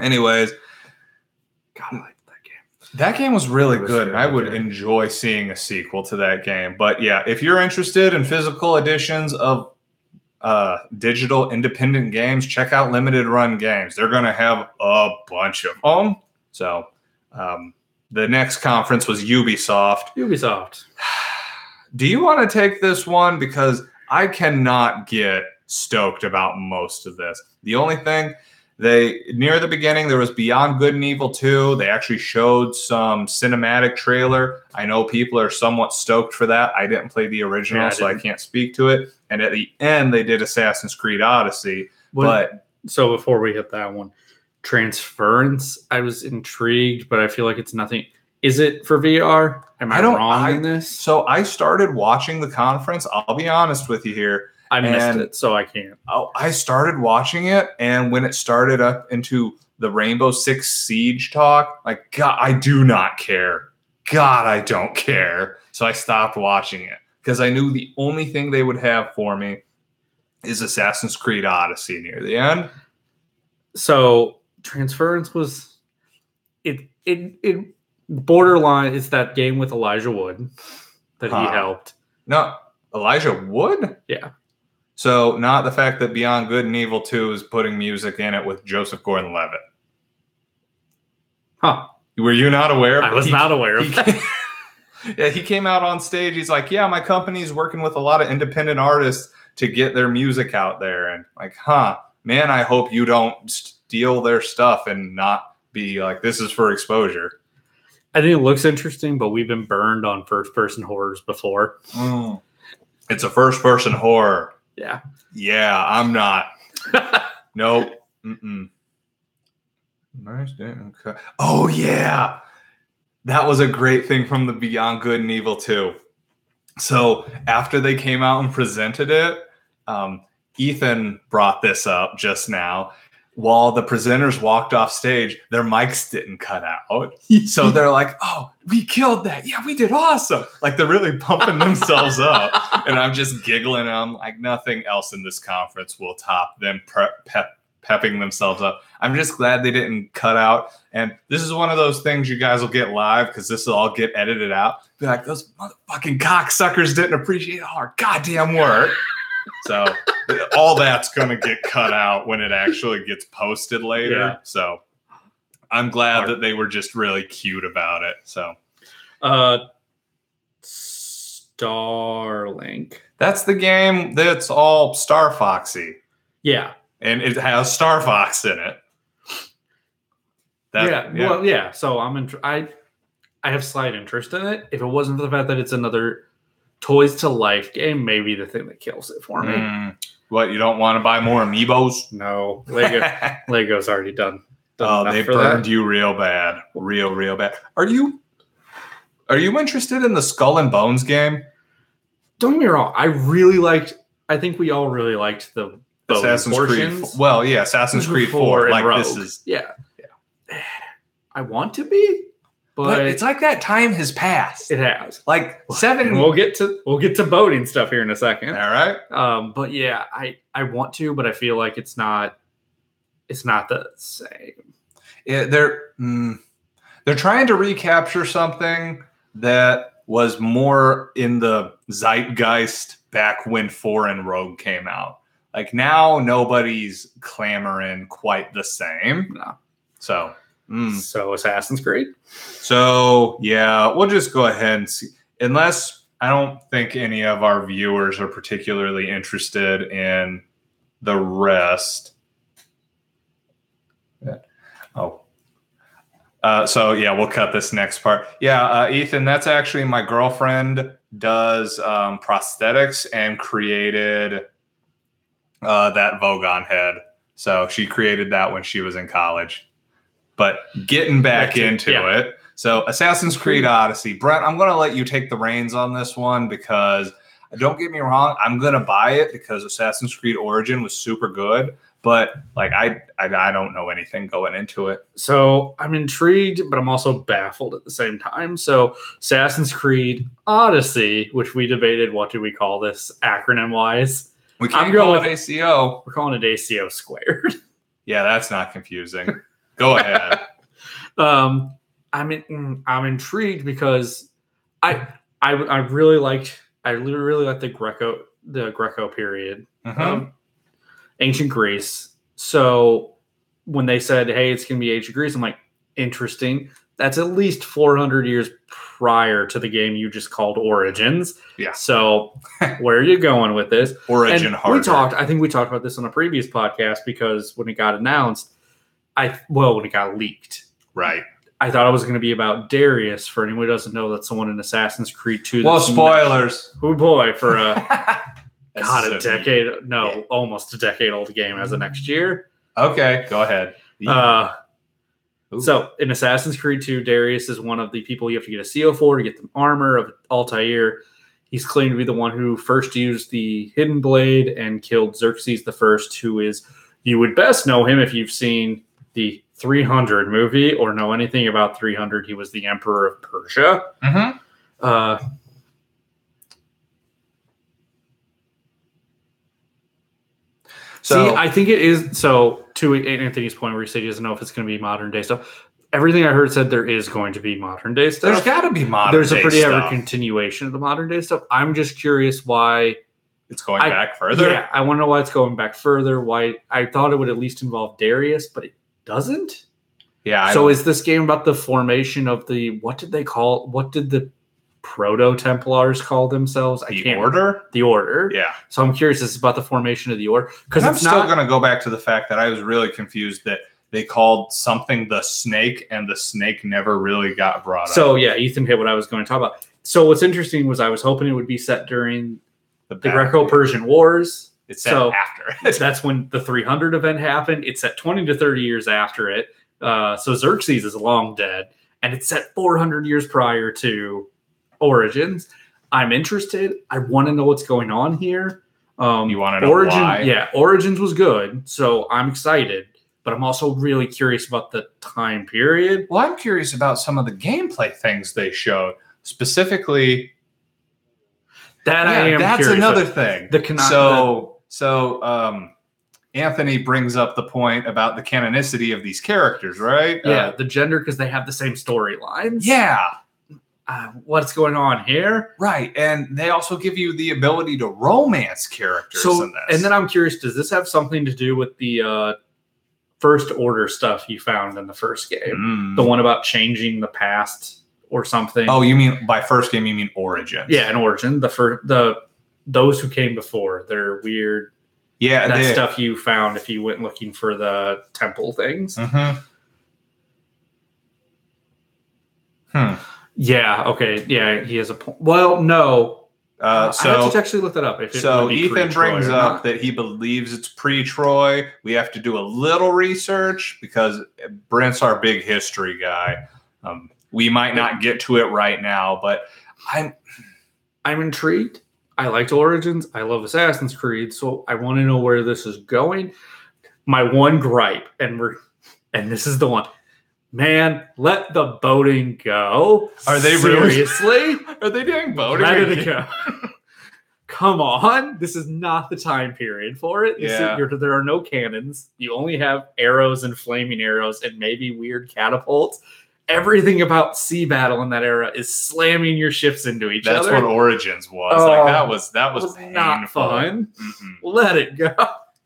anyways, God, I like that game. That game was really good, and I would enjoy seeing a sequel to that game. But yeah, if you're interested in physical editions of digital independent games, check out Limited Run Games. They're going to have a bunch of them. So, the next conference was Ubisoft. Do you want to take this one? Because I cannot get stoked about most of this. The only thing, near the beginning, there was Beyond Good and Evil 2. They actually showed some cinematic trailer. I know people are somewhat stoked for that. I didn't play the original, so I can't speak to it. And at the end, they did Assassin's Creed Odyssey. So before we hit that one, Transference, I was intrigued, but I feel like it's nothing. Is it for VR? Am I wrong in this? So I started watching the conference. I'll be honest with you here. I missed it, so I can't. I started watching it, and when it started up into the Rainbow Six Siege talk, like, God, I do not care. God, I don't care. So I stopped watching it because I knew the only thing they would have for me is Assassin's Creed Odyssey near the end. So Transference was it borderline. It's that game with Elijah Wood that he helped. No, Elijah Wood? Yeah. So not the fact that Beyond Good and Evil 2 is putting music in it with Joseph Gordon-Levitt. Huh. Were you not aware? I was not aware of that. Yeah, he came out on stage. He's like, yeah, my company's working with a lot of independent artists to get their music out there. And like, man, I hope you don't steal their stuff and not be like, this is for exposure. I think it looks interesting, but we've been burned on first-person horrors before. It's a first-person horror. Yeah. Yeah, I'm not. Nope. Nice. Okay. Oh, yeah. That was a great thing from the Beyond Good and Evil 2. So after they came out and presented it, Ethan brought this up just now. While the presenters walked off stage, their mics didn't cut out. So they're like, oh, we killed that. Yeah, we did awesome. Like, they're really pumping themselves up. And I'm just giggling. I'm like, nothing else in this conference will top them pepping themselves up. I'm just glad they didn't cut out. And this is one of those things you guys will get live because this will all get edited out. Be like, those motherfucking cocksuckers didn't appreciate our goddamn work. So all that's going to get cut out when it actually gets posted later. Yeah. So I'm glad that they were just really cute about it. So Starlink. That's the game that's all Star Foxy. Yeah. And it has Star Fox in it. Well, yeah. So I have slight interest in it. If it wasn't for the fact that it's another Toys to Life game, maybe the thing that kills it for me. What, you don't want to buy more amiibos? No, Lego's already done. Oh, they burned you real bad, real bad. Are you interested in the Skull and Bones game? Don't get me wrong. I think we all really liked the Assassin's Creed. Well, yeah, Assassin's Creed 4. Like Rogue. This is yeah. I want to be. But it's like that time has passed. It has. Like 7. And we'll get to boating stuff here in a second. All right. But yeah, I want to, but I feel like it's not the same. Yeah, they're trying to recapture something that was more in the zeitgeist back when 4 and Rogue came out. Like now nobody's clamoring quite the same. No. So So Assassin's Creed. So yeah, we'll just go ahead and see. Unless I don't think any of our viewers are particularly interested in the rest. So yeah, we'll cut this next part. Yeah, Ethan, that's actually my girlfriend does prosthetics and created that Vogon head. So she created that when she was in college. But getting back into it. So Assassin's Creed Odyssey. Brent, I'm going to let you take the reins on this one because don't get me wrong. I'm going to buy it because Assassin's Creed Origin was super good. But like I don't know anything going into it. So I'm intrigued, but I'm also baffled at the same time. So Assassin's Creed Odyssey, which we debated, what do we call this acronym-wise? We can't call it ACO. We're calling it ACO squared. Yeah, that's not confusing. Go ahead. I'm intrigued because I really liked the Greco period, ancient Greece. So when they said, "Hey, it's gonna be ancient Greece," I'm like, interesting. That's at least 400 years prior to the game you just called Origins. Yeah. So where are you going with this? Origin hardware. I think we talked about this on a previous podcast because when it got announced, when it got leaked. Right. I thought it was going to be about Darius. For anyone who doesn't know, that's someone in Assassin's Creed 2. Well, spoilers. Oh boy, for a a decade. Almost a decade old game as of next year. Okay, go ahead. So in Assassin's Creed 2, Darius is one of the people you have to get a seal for to get the armor of Altair. He's claimed to be the one who first used the Hidden Blade and killed Xerxes the First, who is, you would best know him if you've seen the 300 movie or know anything about 300. He was the Emperor of Persia. Mm-hmm. See, I think it is. So to Anthony's point where he said he doesn't know if it's going to be modern day stuff. Everything I heard said there is going to be modern day stuff. There's got to be modern There's day a pretty stuff. heavy continuation of the modern day stuff. I'm just curious why it's going back further. Yeah, I want to know why it's going back further. Why I thought it would at least involve Darius, but it doesn't. Yeah. So is this game about the formation of what did the Proto-Templars call themselves? The Order? The Order. Yeah. So I'm curious, this is about the formation of the Order. Because I'm still going to go back to the fact that I was really confused that they called something the Snake, and the Snake never really got brought up. So, yeah, Ethan hit what I was going to talk about. So what's interesting was I was hoping it would be set during the Greco-Persian Wars. It's set after it. That's when the 300 event happened. It's set 20 to 30 years after it. So Xerxes is long dead, and it's set 400 years prior to Origins. I'm interested. I want to know what's going on here. You want to know why? Yeah, Origins was good, so I'm excited. But I'm also really curious about the time period. Well, I'm curious about some of the gameplay things they showed. Specifically, that's another thing. Anthony brings up the point about the canonicity of these characters, right? Yeah, the gender, because they have the same storylines. Yeah. What's going on here? Right. And they also give you the ability to romance characters in this. And then I'm curious, does this have something to do with the First Order stuff you found in the first game? The one about changing the past or something? Oh, you mean by first game, you mean Origin? Yeah, an Origin. Those who came before, they're weird. Yeah, that stuff you found if you went looking for the temple things. Mm-hmm. Yeah. Okay. Yeah, he has a point. Well, no. I have to actually look that up. Ethan brings up that he believes it's pre-Troy. We have to do a little research because Brent's our big history guy. We might not get to it right now, but I'm intrigued. I liked Origins. I love Assassin's Creed, so I want to know where this is going. My one gripe, and this is the one. Man, let the boating go. Are they seriously? Are they doing boating? Let it go. Come on. This is not the time period for it. There are no cannons. You only have arrows and flaming arrows and maybe weird catapults. Everything about sea battle in that era is slamming your ships into each other. That's what Origins was. That was not fun. Let it go.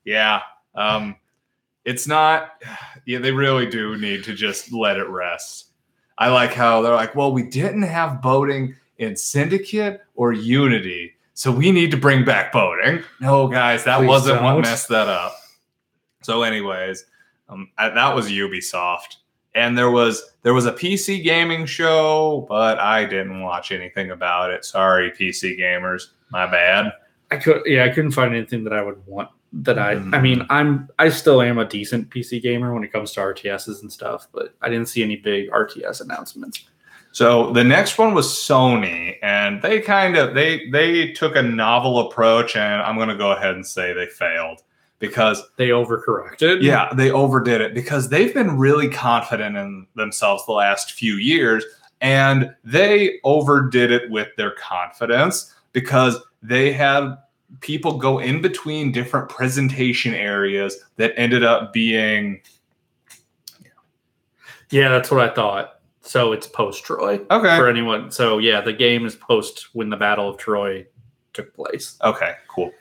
Yeah. It's not. Yeah, they really do need to just let it rest. I like how they're like, well, we didn't have boating in Syndicate or Unity, so we need to bring back boating. No, guys, that wasn't what messed that up. So, anyways, that was Ubisoft, and there was a PC gaming show, but I didn't watch anything about it. Sorry, PC gamers, my bad. I couldn't find anything that I would want. I mean, I still am a decent PC gamer when it comes to RTSs and stuff, but I didn't see any big RTS announcements. So the next one was Sony, and they took a novel approach, and I'm going to go ahead and say they failed because they overcorrected. Yeah, they overdid it because they've been really confident in themselves the last few years, and they overdid it with their confidence because they had people go in between different presentation areas that ended up being. Yeah, that's what I thought. So it's post-Troy. Okay. For anyone. So yeah, the game is post when the Battle of Troy took place. Okay, cool.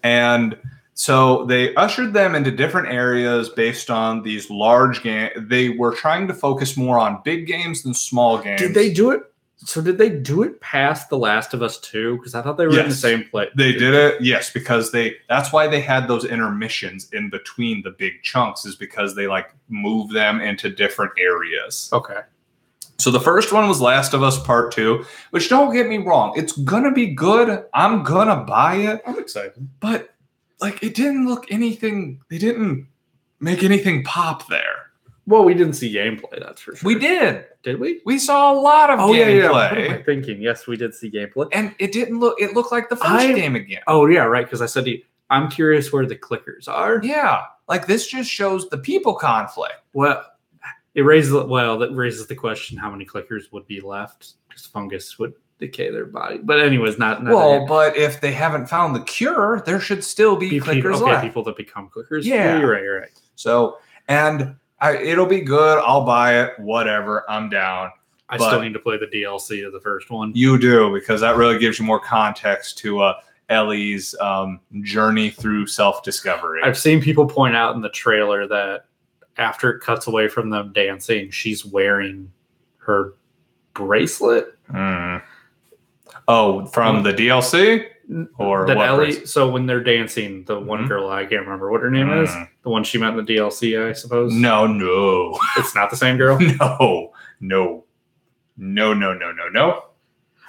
And so they ushered them into different areas based on these large games. They were trying to focus more on big games than small games. Did they do it So did they do it past The Last of Us 2? Because I thought they were in the same place. They did it, yes, because that's why they had those intermissions in between the big chunks, is because they like move them into different areas. Okay. So the first one was Last of Us Part 2, which, don't get me wrong, it's gonna be good. I'm gonna buy it. I'm excited. But like, it didn't look anything, they didn't make anything pop there. Well, we didn't see gameplay, that's for sure. We did. Did we? We saw a lot of gameplay. Yeah. What am I thinking? Yes, we did see gameplay. And it looked like the first game again. Oh, yeah, right. Because I said to you, I'm curious where the clickers are. Yeah. Like, this just shows the people conflict. Well, that raises the question, how many clickers would be left? Because fungus would decay their body. But anyways, not well, but if they haven't found the cure, there should still be clickers left. People that become clickers. Yeah. You're right. So, and it'll be good. I'll buy it. Whatever. I'm down. I still need to play the DLC of the first one. You do, because that really gives you more context to Ellie's journey through self-discovery. I've seen people point out in the trailer that after it cuts away from them dancing, she's wearing her bracelet. Oh, from the DLC? Or that what Ellie, bracelet? so when they're dancing, the one girl, I can't remember what her name is, the one she met in the DLC, I suppose. No. It's not the same girl? No.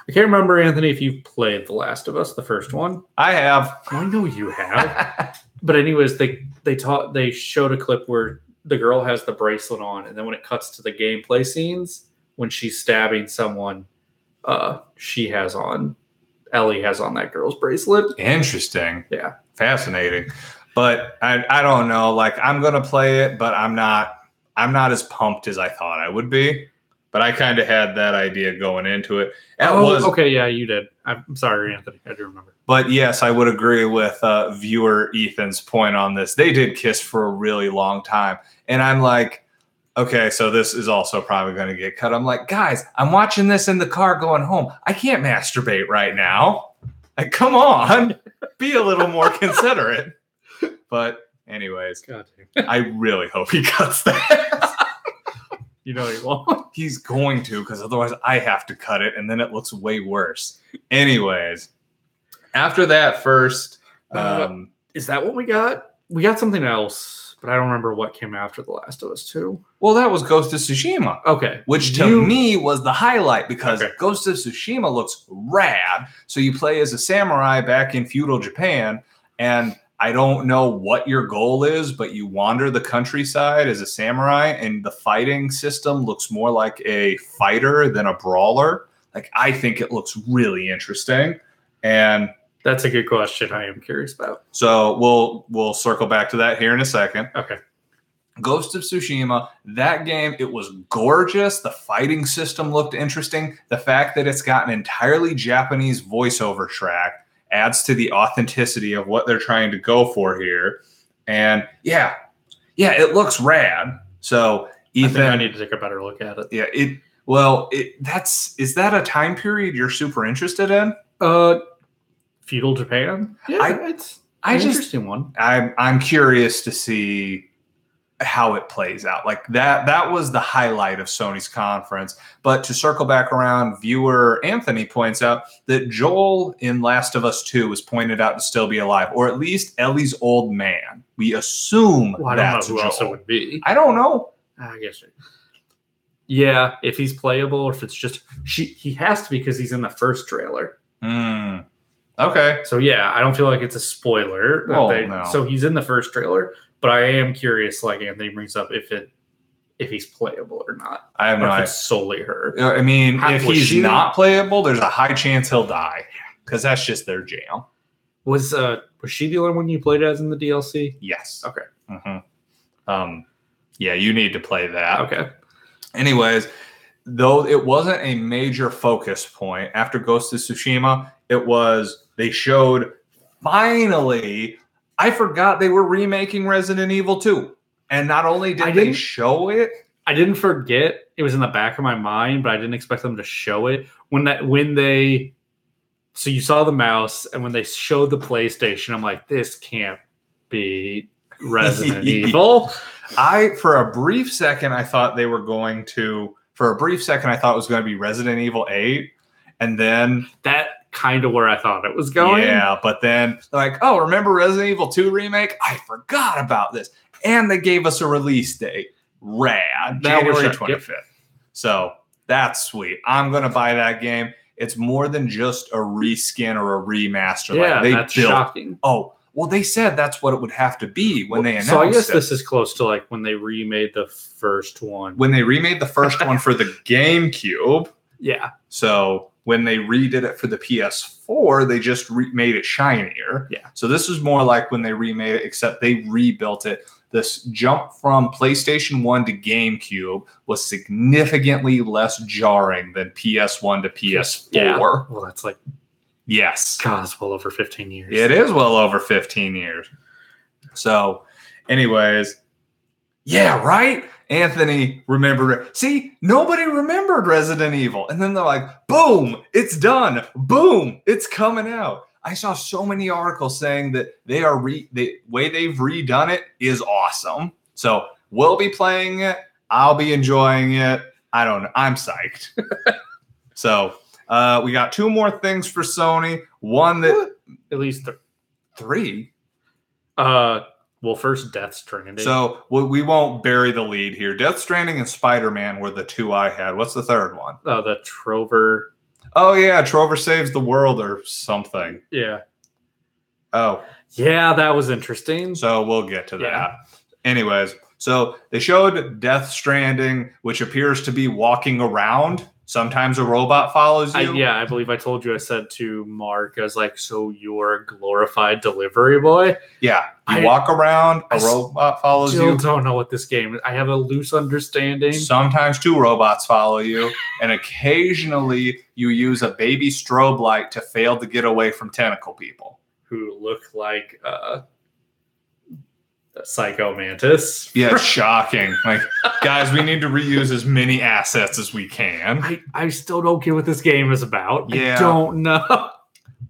I can't remember, Anthony, if you've played The Last of Us, the first one. I have. I know you have. But anyways, they showed a clip where the girl has the bracelet on, and then when it cuts to the gameplay scenes, when she's stabbing someone, Ellie has on that girl's bracelet. Interesting. Yeah. Fascinating. But I don't know. Like, I'm gonna play it, but I'm not as pumped as I thought I would be. But I kind of had that idea going into it. Okay, yeah, you did. I'm sorry, Anthony. I do remember. But yes, I would agree with viewer Ethan's point on this. They did kiss for a really long time. And I'm like, okay, so this is also probably going to get cut. I'm like, guys, I'm watching this in the car going home. I can't masturbate right now. Like, come on. Be a little more considerate. But anyways, I really hope he cuts that. You know he won't. He's going to, because otherwise I have to cut it, and then it looks way worse. Anyways, after that first... is that what we got? We got something else, but I don't remember what came after The Last of Us 2. Well, that was Ghost of Tsushima. Okay. Which to me was the highlight, because Ghost of Tsushima looks rad. So you play as a samurai back in feudal Japan, and I don't know what your goal is, but you wander the countryside as a samurai, and the fighting system looks more like a fighter than a brawler. Like, I think it looks really interesting. And that's a good question. I am curious about. So we'll circle back to that here in a second. Okay. Ghost of Tsushima, that game, it was gorgeous. The fighting system looked interesting. The fact that it's got an entirely Japanese voiceover track adds to the authenticity of what they're trying to go for here. And yeah, it looks rad. So Ethan, I need to take a better look at it. Yeah, is that a time period you're super interested in? Feudal Japan? Yeah, it's an interesting one. I'm curious to see how it plays out. Like, that was the highlight of Sony's conference. But to circle back around, viewer Anthony points out that Joel in Last of Us 2 was pointed out to still be alive, or at least Ellie's old man. We assume that's Joel. Else it would be. I don't know. I guess. Yeah, if he's playable, or if it's just he has to be, because he's in the first trailer. Okay. So yeah, I don't feel like it's a spoiler. No. So he's in the first trailer. But I am curious, like Anthony brings up, if he's playable or not. I have no idea. If it's solely her. I mean, if he's not playable, there's a high chance he'll die, because that's just their jam. Was she the only one you played as in the DLC? Yes. Okay. Mm-hmm. Yeah, you need to play that. Okay. Anyways, though it wasn't a major focus point after Ghost of Tsushima, they showed finally. I forgot they were remaking Resident Evil 2. And not only did they show it, I didn't forget. It was in the back of my mind, but I didn't expect them to show it. So you saw the mouse, and when they showed the PlayStation, I'm like, this can't be Resident Evil. For a brief second, I thought they were going to For a brief second, I thought it was going to be Resident Evil 8. And then that kind of where I thought it was going. Yeah, but then like, oh, remember Resident Evil 2 remake? I forgot about this. And they gave us a release date. Rad. January 25th. Yep. So that's sweet. I'm going to buy that game. It's more than just a reskin or a remaster. Yeah, like that's shocking. Oh, well, they said that's what it would have to be when they announced it. So I guess this is close to like when they remade the first one. When they remade the first one for the GameCube. Yeah. So when they redid it for the PS4, they just made it shinier. Yeah. So this is more like when they remade it, except they rebuilt it. This jump from PlayStation 1 to GameCube was significantly less jarring than PS1 to PS4. Yeah. Well, that's like... Yes. God, it's well over 15 years. It is well over 15 years. So, anyways, yeah, right? Anthony remembered. See, nobody remembered Resident Evil. And then they're like, boom, it's done. Boom, it's coming out. I saw so many articles saying that the way they've redone it is awesome. So we'll be playing it. I'll be enjoying it. I don't know. I'm psyched. So we got 2 more things for Sony. One that... At least 3? Well, first, Death Stranding. So we won't bury the lead here. Death Stranding and Spider-Man were the 2 I had. What's the third one? The Trover. Oh, yeah. Trover Saves the World or something. Yeah. Oh. Yeah, that was interesting. So we'll get to that. Anyways, so they showed Death Stranding, which appears to be walking around. Sometimes a robot follows you. I believe I told you, I said to Mark, I was like, so you're a glorified delivery boy? Yeah. You walk around, a robot follows you. I still don't know what this game is. I have a loose understanding. Sometimes 2 robots follow you, and occasionally you use a baby strobe light to fail to get away from tentacle people. Who look like Psycho Mantis. Yeah, shocking. Like, guys, we need to reuse as many assets as we can. I still don't get what this game is about. Yeah. I don't know.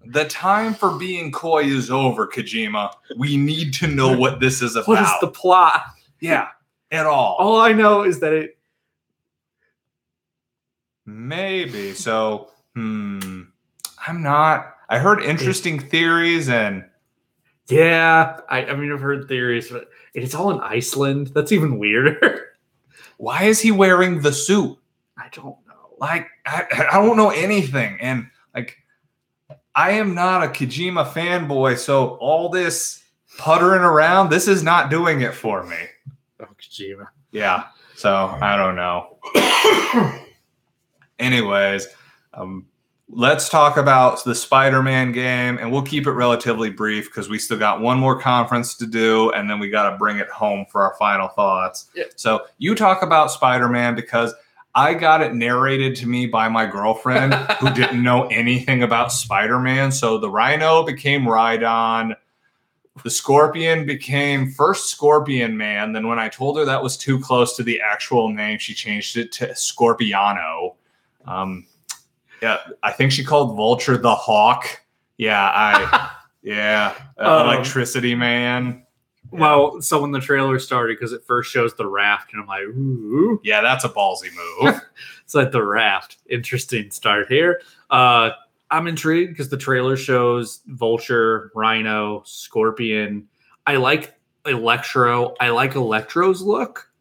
The time for being coy is over, Kojima. We need to know what this is about. What is the plot? Yeah, at all. All I know is that it... Maybe. So, I'm not... I heard interesting theories and... Yeah, I mean, I've heard theories, but it's all in Iceland. That's even weirder. Why is he wearing the suit? I don't know. Like, I don't know anything. And, like, I am not a Kojima fanboy, so all this puttering around, this is not doing it for me. Oh, Kojima. Yeah, so I don't know. Anyways, let's talk about the Spider-Man game, and we'll keep it relatively brief because we still got one more conference to do, and then we got to bring it home for our final thoughts. Yeah. So you talk about Spider-Man because I got it narrated to me by my girlfriend who didn't know anything about Spider-Man. So the Rhino became Rhydon. The Scorpion became first Scorpion Man. Then when I told her that was too close to the actual name, she changed it to Scorpiano. Yeah, I think she called Vulture the Hawk. Yeah, Electricity Man. Yeah. Well, so when the trailer started, because it first shows the raft, and I'm like, ooh. Yeah, that's a ballsy move. It's like the raft. Interesting start here. I'm intrigued because the trailer shows Vulture, Rhino, Scorpion. I like Electro. I like Electro's look.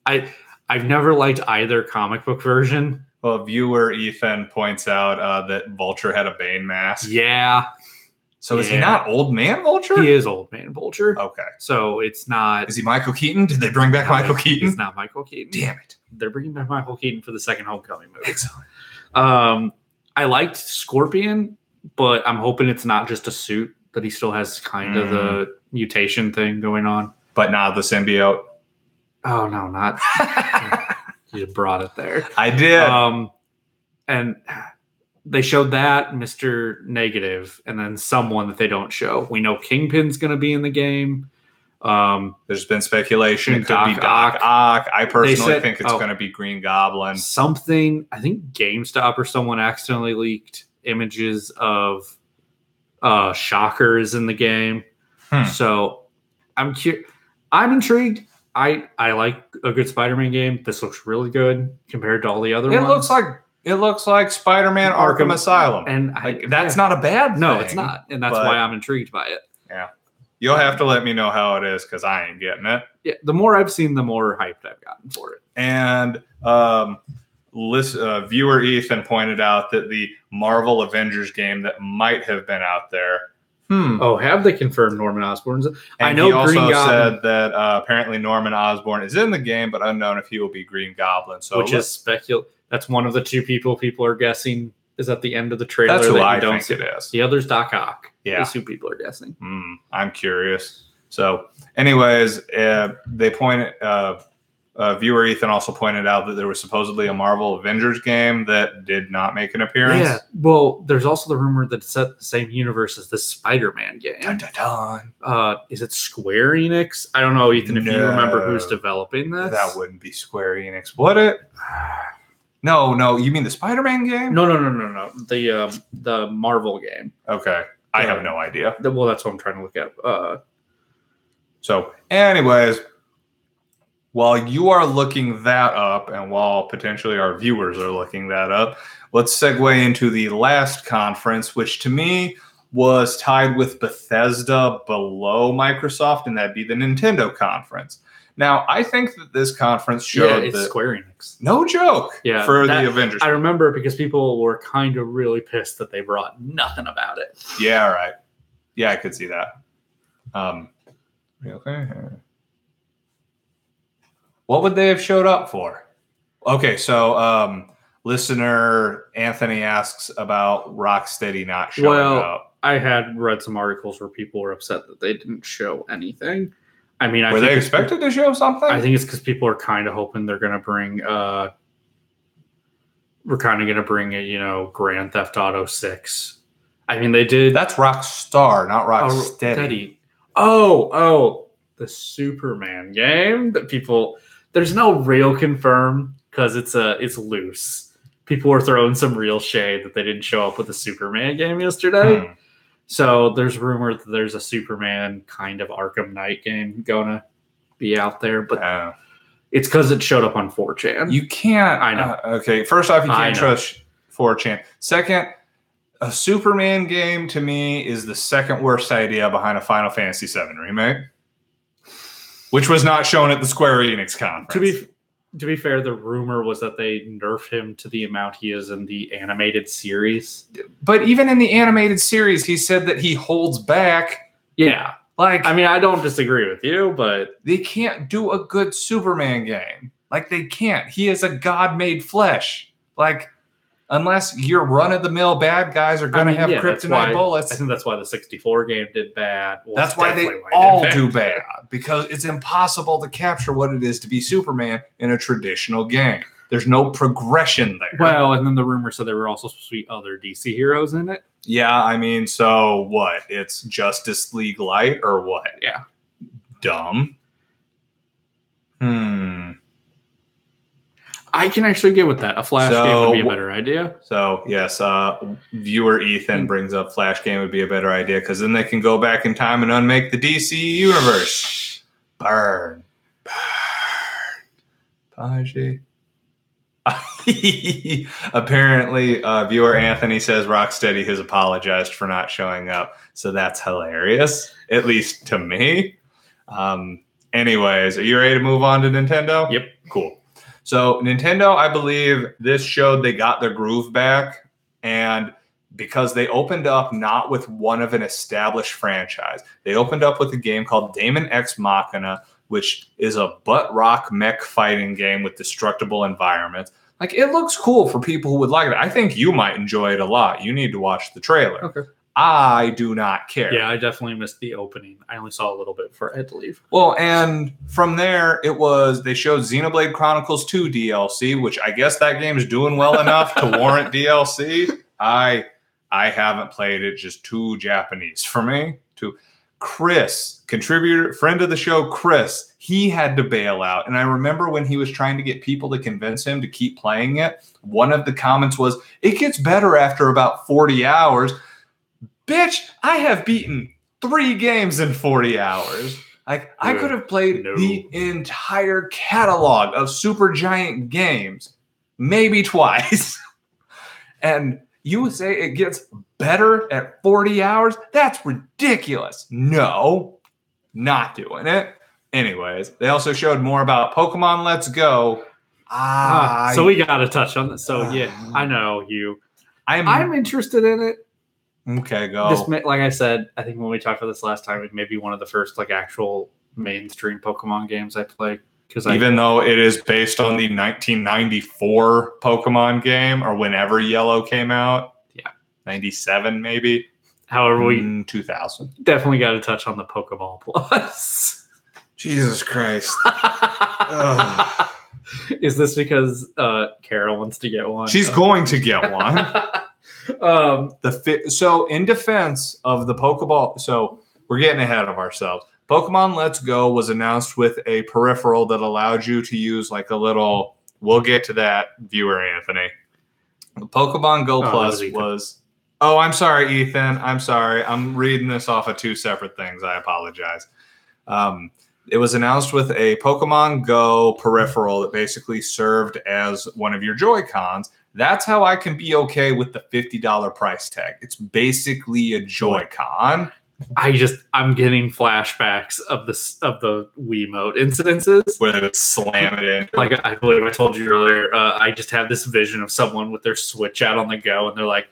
I've never liked either comic book version. Well, viewer Ethan points out that Vulture had a Bane mask. Yeah. So is he not Old Man Vulture? He is Old Man Vulture. Okay. So it's not... Is he Michael Keaton? Did they bring back Michael Keaton? He's not Michael Keaton. Damn it. They're bringing back Michael Keaton for the second Homecoming movie. Excellent. I liked Scorpion, but I'm hoping it's not just a suit, that he still has kind of the mutation thing going on. But not the symbiote? Oh, no, not... You just brought it there. I did. And they showed that, Mr. Negative, and then someone that they don't show. We know Kingpin's going to be in the game. There's been speculation. It could be Doc Ock. I personally think it's going to be Green Goblin. Something, I think GameStop or someone accidentally leaked images of Shockers in the game. So I'm intrigued. I like a good Spider-Man game. This looks really good compared to all the other It ones. looks like Spider-Man Arkham Asylum. And that's not a bad thing. No, it's not. And that's why I'm intrigued by it. Yeah. You'll have to let me know how it is because I ain't getting it. Yeah, the more I've seen, the more hyped I've gotten for it. And viewer Ethan pointed out that the Marvel Avengers game that might have been out there. Oh, have they confirmed Norman Osborn's? And I know he also Green Goblin said that apparently Norman Osborn is in the game, but unknown if he will be Green Goblin. So which is That's one of the two people are guessing is at the end of the trailer. That's who I think it is. The other's Doc Ock. Yeah. Is who people are guessing. I'm curious. So, anyways, they pointed. Viewer Ethan also pointed out that there was supposedly a Marvel Avengers game that did not make an appearance. Yeah. Well, there's also the rumor that it's set in the same universe as the Spider-Man game. Dun, dun, dun. Is it Square Enix? I don't know, Ethan, if you remember who's developing this. That wouldn't be Square Enix, would it? No. You mean the Spider-Man game? No. The Marvel game. Okay. I have no idea. Well, that's what I'm trying to look at. So, anyways, while you are looking that up and while potentially our viewers are looking that up, let's segue into the last conference, which to me was tied with Bethesda below Microsoft, and that'd be the Nintendo conference. Now, I think that this conference showed it's Square Enix. No joke. Yeah, for the Avengers. I remember because people were kind of really pissed that they brought nothing about it. Yeah, right. Yeah, I could see that. Okay. What would they have showed up for? Okay, so listener Anthony asks about Rocksteady not showing up. I had read some articles where people were upset that they didn't show anything. I mean, were they expected to show something? I think it's because people are kind of hoping they're going to bring. We're kind of going to bring a Grand Theft Auto 6. I mean, they did. That's Rockstar, not Rocksteady. Oh, the Superman game that people. There's no real confirm because it's loose. People were throwing some real shade that they didn't show up with the Superman game yesterday. So there's rumor that there's a Superman kind of Arkham Knight game gonna be out there, but it's because it showed up on 4chan. You can't. I know. Okay, first off, you can't trust 4chan. Second, a Superman game to me is the second worst idea behind a Final Fantasy VII remake, which was not shown at the Square Enix conference. To be fair, the rumor was that they nerfed him to the amount he is in the animated series. But even in the animated series, he said that he holds back. Yeah. I mean, I don't disagree with you, but they can't do a good Superman game. They can't. He is a god-made flesh. Unless your run-of-the-mill bad guys are going to have kryptonite bullets. I think that's why the 64 game did bad. Well, that's why they all do bad. Because it's impossible to capture what it is to be Superman in a traditional game. There's no progression there. Well, and then the rumor said there were also supposed to be other DC heroes in it. Yeah, I mean, so what? It's Justice League Light or what? Yeah. Dumb. I can actually get with that. A Flash game would be a better idea. So, yes, viewer Ethan brings up Flash game would be a better idea because then they can go back in time and unmake the DC universe. Burn. Paji. Apparently, viewer Anthony says Rocksteady has apologized for not showing up. So that's hilarious, at least to me. Anyways, are you ready to move on to Nintendo? Yep. Cool. So Nintendo, I believe this showed they got their groove back, and because they opened up not with one of an established franchise, they opened up with a game called Daemon X Machina, which is a butt rock mech fighting game with destructible environments. It looks cool for people who would like it. I think you might enjoy it a lot. You need to watch the trailer. Okay. I do not care. Yeah, I definitely missed the opening. I only saw a little bit before I had to leave. Well, and from there, they showed Xenoblade Chronicles 2 DLC, which I guess that game is doing well enough to warrant DLC. I haven't played it, just too Japanese for me. Chris, contributor, friend of the show, Chris, he had to bail out. And I remember when he was trying to get people to convince him to keep playing it, one of the comments was, it gets better after about 40 hours. Bitch, I have beaten 3 games in 40 hours. Like, I could have played the entire catalog of Supergiant games, maybe twice. And you say it gets better at 40 hours? That's ridiculous. No, not doing it. Anyways, they also showed more about Pokemon Let's Go. So we got to touch on this. So, yeah, I know you. I'm interested in it. Okay, go. This, like I said, I think when we talked about this last time, it may be one of the first like actual mainstream Pokemon games I play. Even though it is based on the 1994 Pokemon game, or whenever Yellow came out. Yeah. 97 maybe. However, we 2000. Definitely got to touch on the Pokeball Plus. Jesus Christ. Is this because Carol wants to get one? She's going to get one. So in defense of the Pokeball, so we're getting ahead of ourselves. Pokemon Let's Go was announced with a peripheral that allowed you to use like a little, we'll get to that, viewer Anthony. The Pokemon Go Plus was, I'm sorry, Ethan. I'm sorry. I'm reading this off of two separate things. I apologize. It was announced with a Pokemon Go peripheral that basically served as one of your Joy-Cons. That's how I can be okay with the $50 price tag. It's basically a Joy-Con. I'm getting flashbacks of the Wiimote incidences where they would slam it in. Like I believe I told you earlier, I just have this vision of someone with their Switch out on the go, and they're like,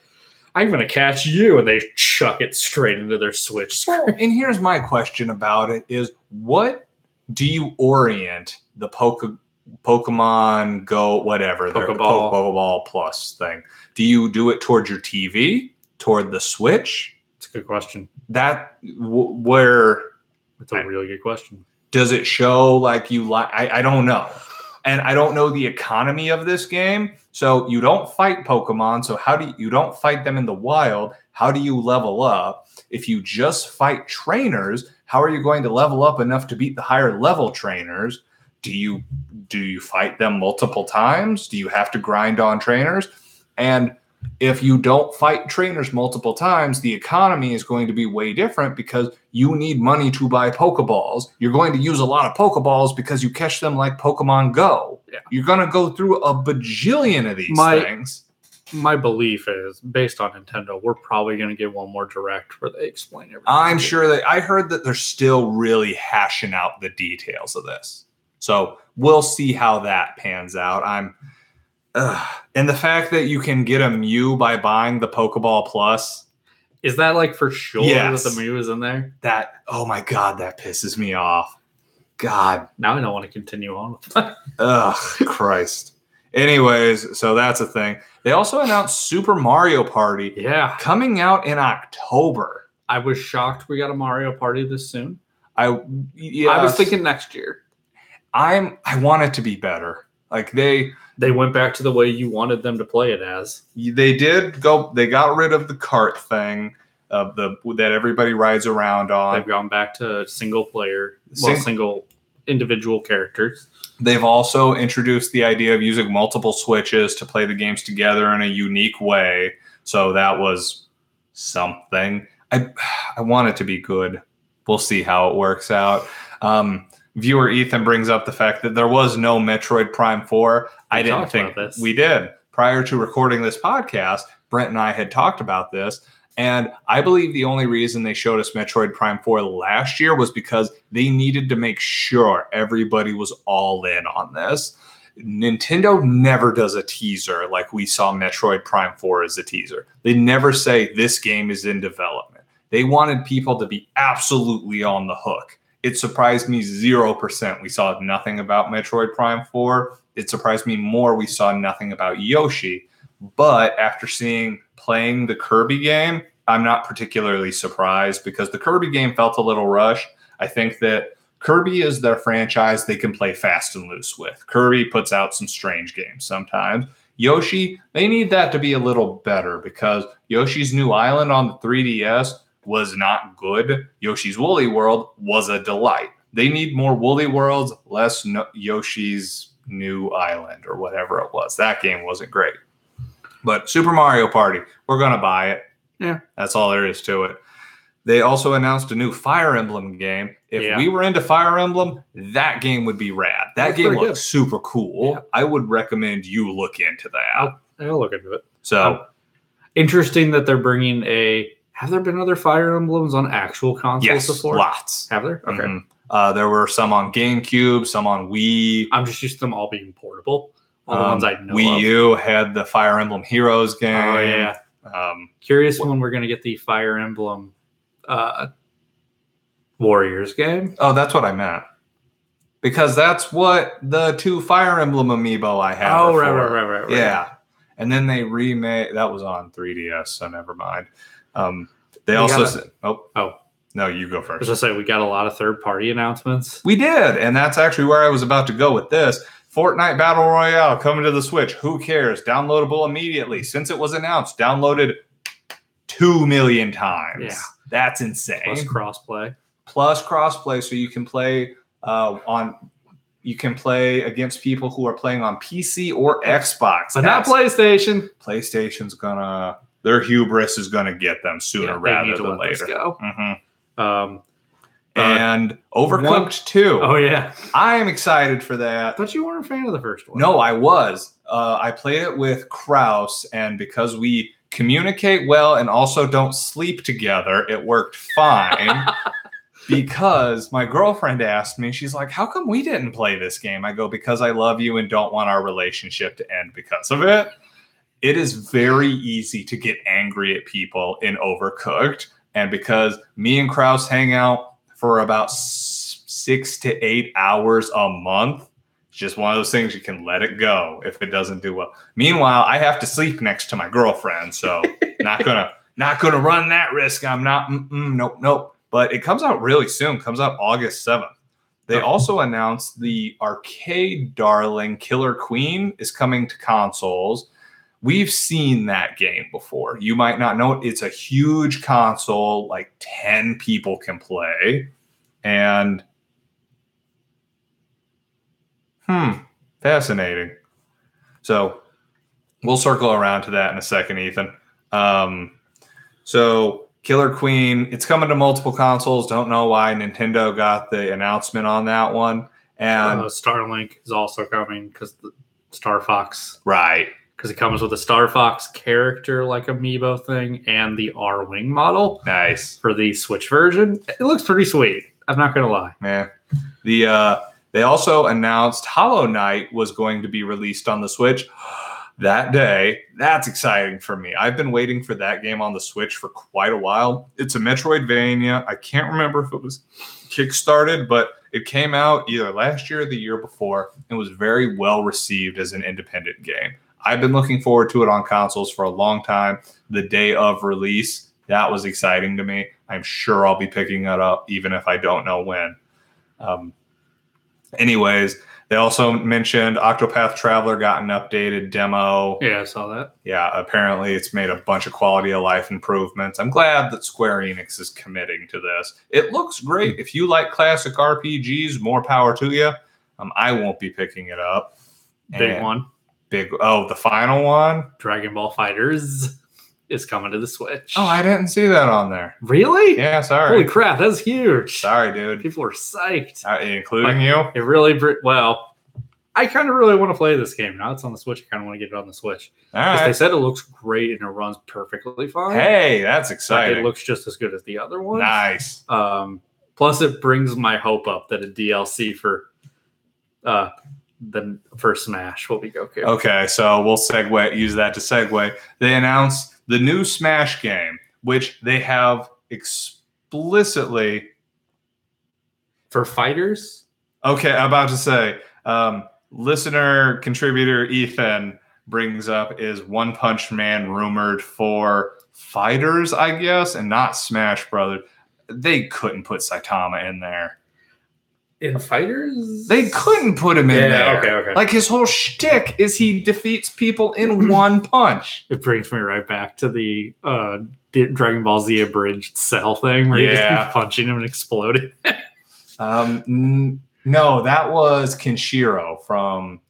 "I'm going to catch you," and they chuck it straight into their Switch screen. And here's my question about it: is what do you orient the Pokemon Go, whatever, the Pokeball Plus thing? Do you do it towards your TV, toward the Switch? It's a good question. Where? It's a really good question. Does it show like you like? I don't know, and I don't know the economy of this game. So you don't fight Pokemon. So you don't fight them in the wild? How do you level up? If you just fight trainers, how are you going to level up enough to beat the higher level trainers? Do you fight them multiple times? Do you have to grind on trainers? And if you don't fight trainers multiple times, the economy is going to be way different because you need money to buy Pokeballs. You're going to use a lot of Pokeballs because you catch them like Pokemon Go. Yeah. You're going to go through a bajillion of these things. My belief is, based on Nintendo, we're probably going to get one more direct where they explain everything. I'm sure that I heard that they're still really hashing out the details of this. So we'll see how that pans out. And the fact that you can get a Mew by buying the Pokeball Plus. Is that like for sure that the Mew is in there? Oh my God, that pisses me off. God. Now I don't want to continue on with that. Ugh, Christ. Anyways, so that's a thing. They also announced Super Mario Party. Yeah. Coming out in October. I was shocked we got a Mario Party this soon. I was thinking next year. I want it to be better. Like they went back to the way you wanted them to play it as. They did go. They got rid of the cart thing that everybody rides around on. They've gone back to single player, single individual characters. They've also introduced the idea of using multiple Switches to play the games together in a unique way. So that was something. I want it to be good. We'll see how it works out. Viewer Ethan brings up the fact that there was no Metroid Prime 4. I didn't think we did. Prior to recording this podcast, Brent and I had talked about this, and I believe the only reason they showed us Metroid Prime 4 last year was because they needed to make sure everybody was all in on this. Nintendo never does a teaser like we saw Metroid Prime 4 as a teaser. They never say this game is in development. They wanted people to be absolutely on the hook. It surprised me 0%. We saw nothing about Metroid Prime 4. It surprised me more we saw nothing about Yoshi. But after playing the Kirby game, I'm not particularly surprised because the Kirby game felt a little rushed. I think that Kirby is their franchise they can play fast and loose with. Kirby puts out some strange games sometimes. Yoshi, they need that to be a little better because Yoshi's New Island on the 3DS was not good. Yoshi's Woolly World was a delight. They need more Woolly Worlds, less Yoshi's New Island or whatever it was. That game wasn't great. But Super Mario Party, we're going to buy it. Yeah. That's all there is to it. They also announced a new Fire Emblem game. If we were into Fire Emblem, that game would be rad. That game looks super cool. Yeah. I would recommend you look into that. I'll look into it. So interesting that they're bringing a. Have there been other Fire Emblems on actual consoles before? Lots. Have there? Okay. Mm-hmm. There were some on GameCube, some on Wii. I'm just used to them all being portable. All the ones I know Wii U had the Fire Emblem Heroes game. Oh, yeah. Curious when we're going to get the Fire Emblem Warriors game. Oh, that's what I meant. Because that's what the 2 Fire Emblem amiibo I have. Oh, right. Yeah. And then they remade, that was on 3DS, so never mind. They also said, no, you go first. I was going to say, we got a lot of third-party announcements. We did, and that's actually where I was about to go with this. Fortnite Battle Royale coming to the Switch. Who cares? Downloadable immediately. Since it was announced, downloaded 2 million times. Yeah. That's insane. Plus crossplay, so you can play you can play against people who are playing on PC or Xbox. But not PlayStation. PlayStation's their hubris is gonna get them sooner rather than later. Go. Mm-hmm. And Overcooked 2. Oh, yeah. I am excited for that. I thought you weren't a fan of the first one. No, I was. I played it with Kraus, and because we communicate well and also don't sleep together, it worked fine. Because my girlfriend asked me, she's like, how come we didn't play this game? I go, because I love you and don't want our relationship to end because of it. It is very easy to get angry at people in Overcooked. And because me and Kraus hang out for about 6 to 8 hours a month, it's just one of those things you can let it go if it doesn't do well. Meanwhile, I have to sleep next to my girlfriend, so not gonna run that risk. I'm not. Nope. But it comes out really soon. Comes out August 7th. They also announced the arcade darling Killer Queen is coming to consoles. We've seen that game before. You might not know it. It's a huge console, like 10 people can play. And fascinating. So we'll circle around to that in a second, Ethan. So Killer Queen, it's coming to multiple consoles. Don't know why Nintendo got the announcement on that one. And Starlink is also coming because the Star Fox. Right. Because it comes with a Star Fox character like amiibo thing and the R-Wing model. Nice. For the Switch version. It looks pretty sweet. I'm not going to lie. Yeah. They also announced Hollow Knight was going to be released on the Switch that day. That's exciting for me. I've been waiting for that game on the Switch for quite a while. It's a Metroidvania. I can't remember if it was kickstarted, but it came out either last year or the year before and was very well received as an independent game. I've been looking forward to it on consoles for a long time. The day of release, that was exciting to me. I'm sure I'll be picking it up even if I don't know when. Anyways, they also mentioned Octopath Traveler got an updated demo. Yeah, I saw that. Yeah, apparently it's made a bunch of quality of life improvements. I'm glad that Square Enix is committing to this. It looks great. If you like classic RPGs, more power to you. I won't be picking it up. The final one? Dragon Ball FighterZ is coming to the Switch. Oh, I didn't see that on there. Really? Yeah, sorry. Holy crap, that's huge. Sorry, dude. People are psyched. Including you? It really, I kind of really want to play this game. Now it's on the Switch. I kind of want to get it on the Switch. All right. They said it looks great and it runs perfectly fine. Hey, that's exciting. It looks just as good as the other one. Nice. Plus, it brings my hope up that a DLC for Smash will be okay. Okay, so we'll use that to segue. They announced the new Smash game, which they have explicitly for fighters. Okay, I'm about to say, listener contributor Ethan brings up is One Punch Man rumored for fighters, I guess, and not Smash Brothers. They couldn't put Saitama in there. In fighters? They couldn't put him in there. Okay. Like his whole shtick is he defeats people in one punch. It brings me right back to the Dragon Ball Z abridged Cell thing where you just keep punching him and exploding. No, that was Kenshiro from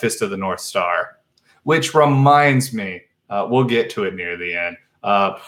Fist of the North Star, which reminds me, we'll get to it near the end.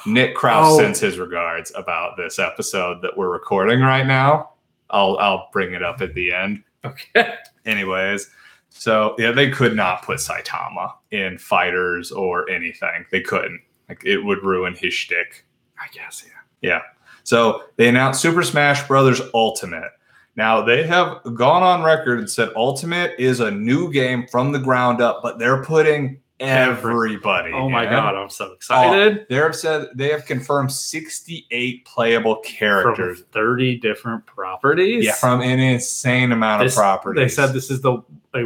Nick Krause sends his regards about this episode that we're recording right now. I'll bring it up at the end. Okay. Anyways, so yeah, they could not put Saitama in fighters or anything. They couldn't. Like, it would ruin his shtick. I guess, Yeah. So they announced Super Smash Bros. Ultimate. Now, they have gone on record and said Ultimate is a new game from the ground up, but they're putting everybody. Oh my God, I'm so excited. They have confirmed 68 playable characters. From 30 different properties? Yeah, from an insane amount of properties. They said this is a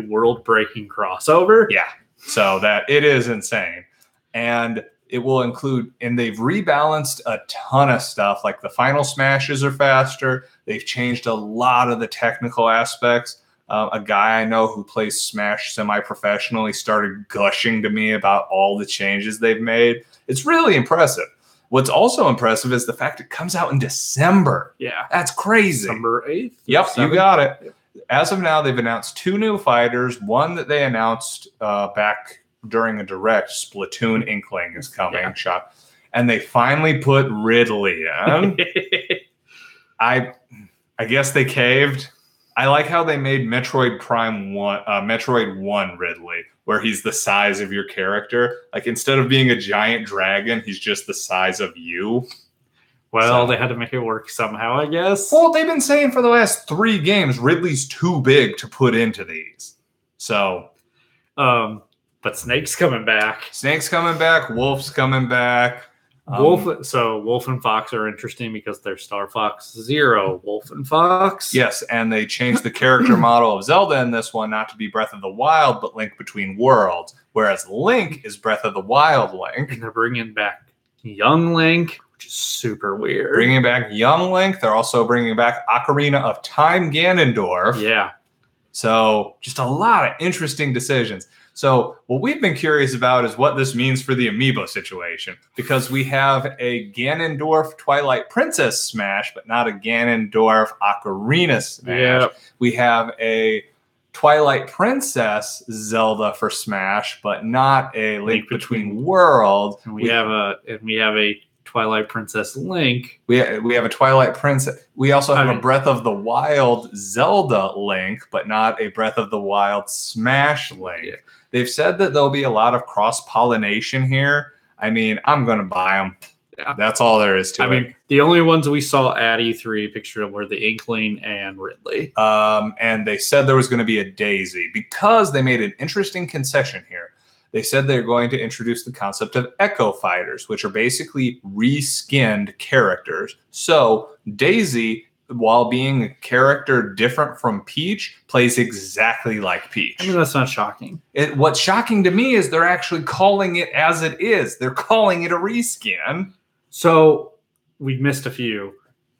world-breaking crossover? Yeah, so that it is insane. And it will include, and they've rebalanced a ton of stuff, like the final smashes are faster. They've changed a lot of the technical aspects. A guy I know who plays Smash semi-professionally started gushing to me about all the changes they've made. It's really impressive. What's also impressive is the fact it comes out in December. Yeah. That's crazy. December 8th? Yep, 7th? You got it. Yep. As of now, they've announced 2 new fighters. One that they announced back during a direct, Splatoon Inkling is coming. Yeah. And they finally put Ridley in. I guess they caved. I like how they made Metroid 1 Ridley, where he's the size of your character. Like, instead of being a giant dragon, he's just the size of you. Well, they had to make it work somehow, I guess. Well, they've been saying for the last 3 games, Ridley's too big to put into these. So, but Snake's coming back. Snake's coming back. Wolf's coming back. Wolf and Fox are interesting because they're Star Fox Zero, Wolf and Fox. Yes, and they changed the character model of Zelda in this one not to be Breath of the Wild, but Link Between Worlds, whereas Link is Breath of the Wild Link. And they're bringing back young Link, which is super weird. Bringing back young Link. They're also bringing back Ocarina of Time Ganondorf. Yeah. So just a lot of interesting decisions. So what we've been curious about is what this means for the amiibo situation, because we have a Ganondorf Twilight Princess Smash, but not a Ganondorf Ocarina Smash. Yep. We have a Twilight Princess Zelda for Smash, but not a Link Between Worlds. We have a Twilight Princess Link. We have a Twilight Princess. We also have a Breath of the Wild Zelda Link, but not a Breath of the Wild Smash Link. Yeah. They've said that there'll be a lot of cross-pollination here. I mean, I'm going to buy them. Yeah. That's all there is to it. I mean, the only ones we saw at E3 picture were the Inkling and Ridley. And they said there was going to be a Daisy because they made an interesting concession here. They said they're going to introduce the concept of Echo Fighters, which are basically reskinned characters. So Daisy, while being a character different from Peach, plays exactly like Peach. I mean, that's not shocking. What's shocking to me is they're actually calling it as it is. They're calling it a reskin. So we've missed a few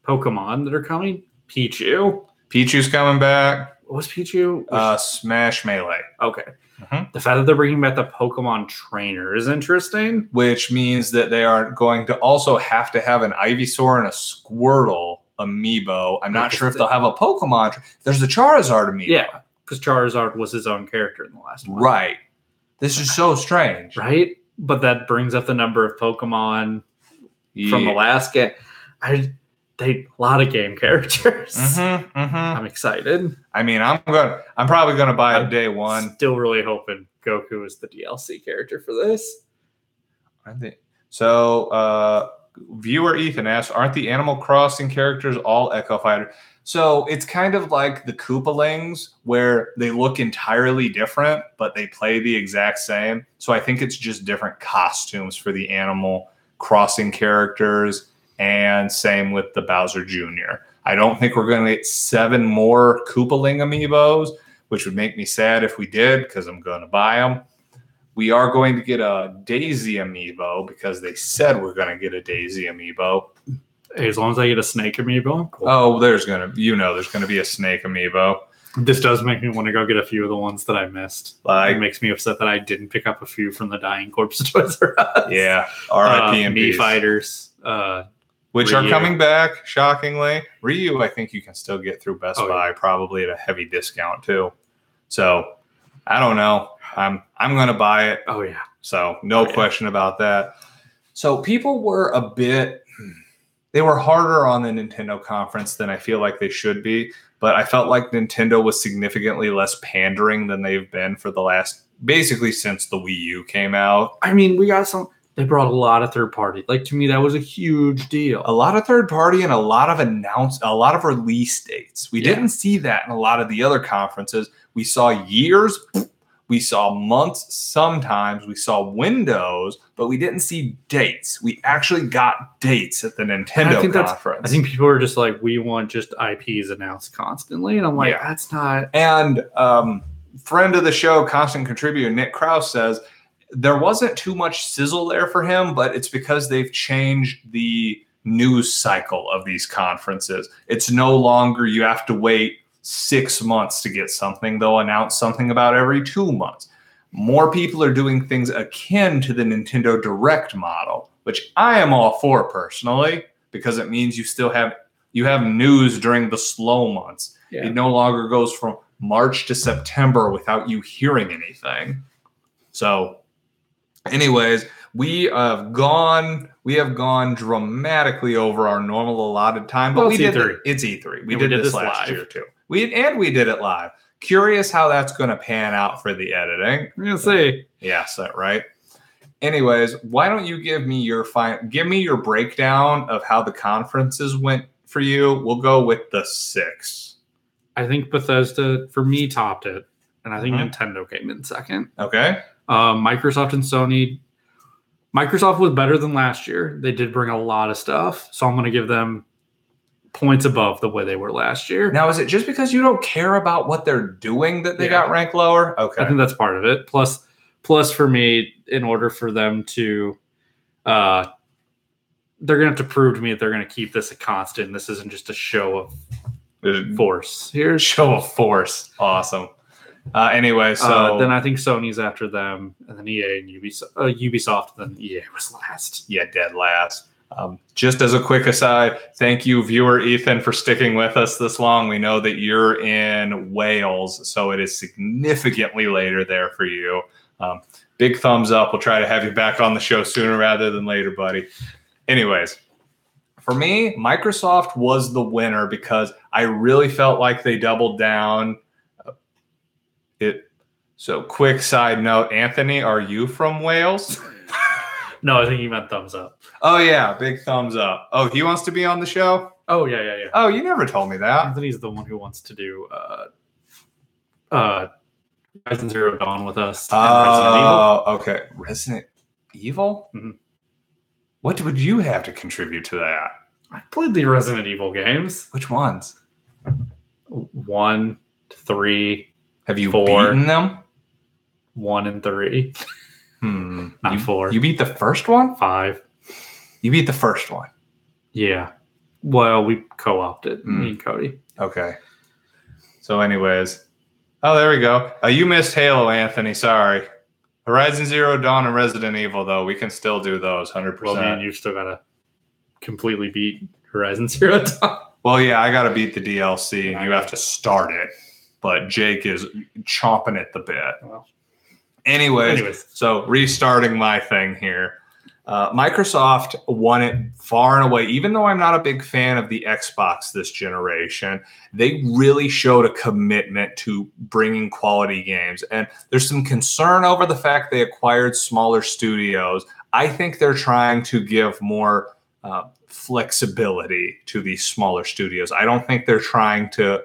Pokemon that are coming. Pichu. Pichu's coming back. What was Pichu? Smash Melee. Okay. Mm-hmm. The fact that they're bringing back the Pokemon trainer is interesting. Which means that they are going to also have to have an Ivysaur and a Squirtle amiibo. I'm not sure if they'll have a Pokemon. There's the Charizard amiibo. Yeah, because Charizard was his own character in the last one. Right. This is so strange. Right? But that brings up the number of Pokemon from the last game. A lot of game characters. I'm excited. I mean, I'm probably gonna buy it day one. Still really hoping Goku is the DLC character for this. I think so. Viewer Ethan asks, aren't the Animal Crossing characters all Echo Fighter? So it's kind of like the Koopalings, where they look entirely different, but they play the exact same. So I think it's just different costumes for the Animal Crossing characters. And same with the Bowser Jr. I don't think we're going to get 7 more Koopaling amiibos, which would make me sad if we did, because I'm going to buy them. We are going to get a Daisy amiibo because they said we're going to get a Daisy amiibo. Hey, as long as I get a Snake amiibo. Cool. Oh, there's going to be a Snake amiibo. This does make me want to go get a few of the ones that I missed. It makes me upset that I didn't pick up a few from the Dying Corpse Toys R Us. Yeah, R.I.P. and Mii Fighters. Which Ryu. are coming back, shockingly. Ryu, I think you can still get through Best Buy, probably at a heavy discount too. So I don't know. I'm gonna buy it. Oh yeah. So no question about that. So people were they were harder on the Nintendo conference than I feel like they should be. But I felt like Nintendo was significantly less pandering than they've been for the last, basically since the Wii U came out. I mean, they brought a lot of third party. Like, to me, that was a huge deal. A lot of third party and a lot of release dates. We didn't see that in a lot of the other conferences. We saw years, we saw months, sometimes we saw windows, but we didn't see dates. We actually got dates at the Nintendo conference. I think people are just like, we want just IPs announced constantly. And I'm like, that's not. And friend of the show, constant contributor, Nick Krause says, there wasn't too much sizzle there for him, but it's because they've changed the news cycle of these conferences. It's no longer you have to wait 6 months to get something. They'll announce something about every 2 months. More people are doing things akin to the Nintendo Direct model, which I am all for personally, because it means you have news during the slow months. Yeah. It no longer goes from March to September without you hearing anything. So anyways, we have gone dramatically over our normal allotted time, but it's E3. We did this last year too. We did it live. Curious how that's going to pan out for the editing. We're gonna see. Yes, right. Anyways, why don't you give me your breakdown of how the conferences went for you? We'll go with the 6. I think Bethesda for me topped it, and I think Nintendo came in second. Okay. Microsoft and Sony. Microsoft was better than last year. They did bring a lot of stuff, so I'm going to give them points above the way they were last year. Now, is it just because you don't care about what they're doing that they got ranked lower? Okay. I think that's part of it. Plus for me, in order for them to, they're going to have to prove to me that they're going to keep this a constant. This isn't just a show of force. Here's show of force. Awesome. Anyway, so then I think Sony's after them, and then EA and Ubisoft, and then EA was last. Yeah, dead last. Just as a quick aside, thank you, viewer Ethan, for sticking with us this long. We know that you're in Wales, so it is significantly later there for you. Big thumbs up. We'll try to have you back on the show sooner rather than later, buddy. Anyways, for me, Microsoft was the winner because I really felt like they doubled down. So quick side note, Anthony, are you from Wales? No, I think you meant thumbs up. Oh, yeah, big thumbs up. Oh, he wants to be on the show? Oh, yeah. Oh, you never told me that. Anthony's the one who wants to do Horizon Zero Dawn with us. Oh, okay. Resident Evil? Mm-hmm. What would you have to contribute to that? I played the Resident Evil games. Which ones? 1, 3, have you 4, beaten them? 1 and 3. Not 4. You beat the first one? 5. You beat the first one? Yeah. Well, we co-opted, me and Cody. Okay. So anyways. Oh, there we go. You missed Halo, Anthony. Sorry. Horizon Zero Dawn and Resident Evil, though. We can still do those, 100%. Well, man, you've still got to completely beat Horizon Zero Dawn. Well, yeah, I got to beat the DLC, and you have to start it. But Jake is chomping at the bit. Well. Anyways, so restarting my thing here. Microsoft won it far and away. Even though I'm not a big fan of the Xbox this generation, they really showed a commitment to bringing quality games. And there's some concern over the fact they acquired smaller studios. I think they're trying to give more flexibility to these smaller studios. I don't think they're trying to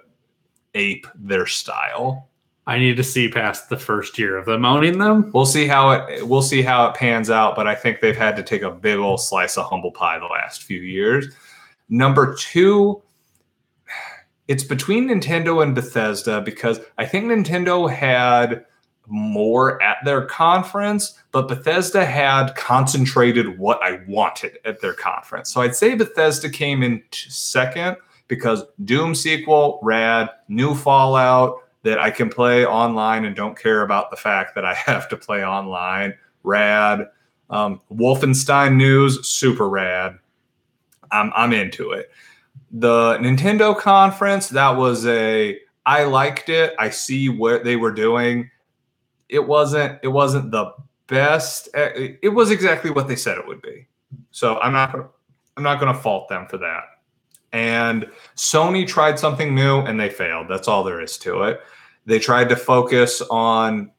ape their style. I need to see past the first year of them owning them. We'll see how it pans out, but I think they've had to take a big old slice of humble pie the last few years. Number 2, it's between Nintendo and Bethesda because I think Nintendo had more at their conference, but Bethesda had concentrated what I wanted at their conference. So I'd say Bethesda came in second because Doom sequel, rad, new Fallout, that I can play online and don't care about the fact that I have to play online. Rad. Wolfenstein news, super rad. I'm into it. The Nintendo conference, I liked it. I see what they were doing. It wasn't the best. It was exactly what they said it would be. So I'm not going to fault them for that. And Sony tried something new and they failed. That's all there is to it. They tried to focus on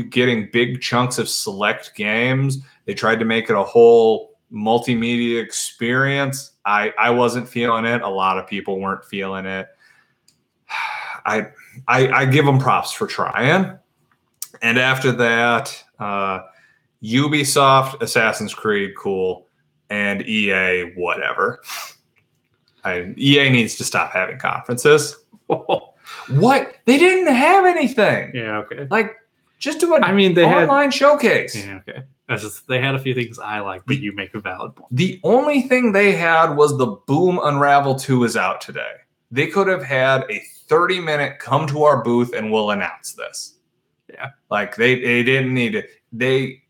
getting big chunks of select games. They tried to make it a whole multimedia experience. I wasn't feeling it. A lot of people weren't feeling it. I give them props for trying. And after that, Ubisoft, Assassin's Creed, cool, and EA, whatever. EA needs to stop having conferences. What? They didn't have anything. Yeah, okay. Like, just do an they online showcase. Yeah, okay. They had a few things I like, but you make a valid point. The only thing they had was the Boom Unravel 2 is out today. They could have had a 30-minute come to our booth and we'll announce this. Yeah. Like, they didn't need it. They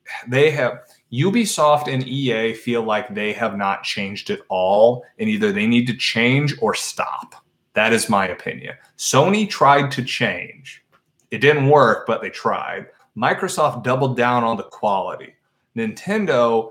have... Ubisoft and EA feel like they have not changed at all, and either they need to change or stop. That is my opinion. Sony tried to change. It didn't work, but they tried. Microsoft doubled down on the quality. Nintendo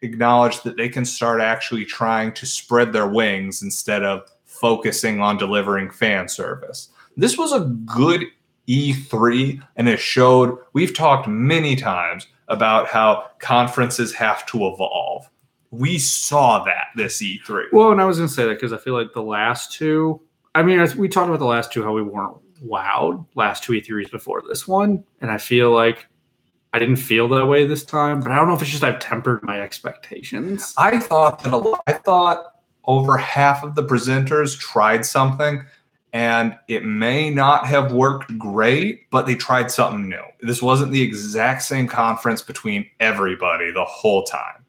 acknowledged that they can start actually trying to spread their wings instead of focusing on delivering fan service. This was a good E3, and it showed, we've talked many times about how conferences have to evolve. We saw that this E3. Well, and I was going to say that because I feel like the last two, we talked about the last two, how we weren't wowed, last two E3s before this one. And I feel like I didn't feel that way this time, but I don't know if it's just I've tempered my expectations. I thought over half of the presenters tried something, and it may not have worked great, but they tried something new. This wasn't the exact same conference between everybody the whole time.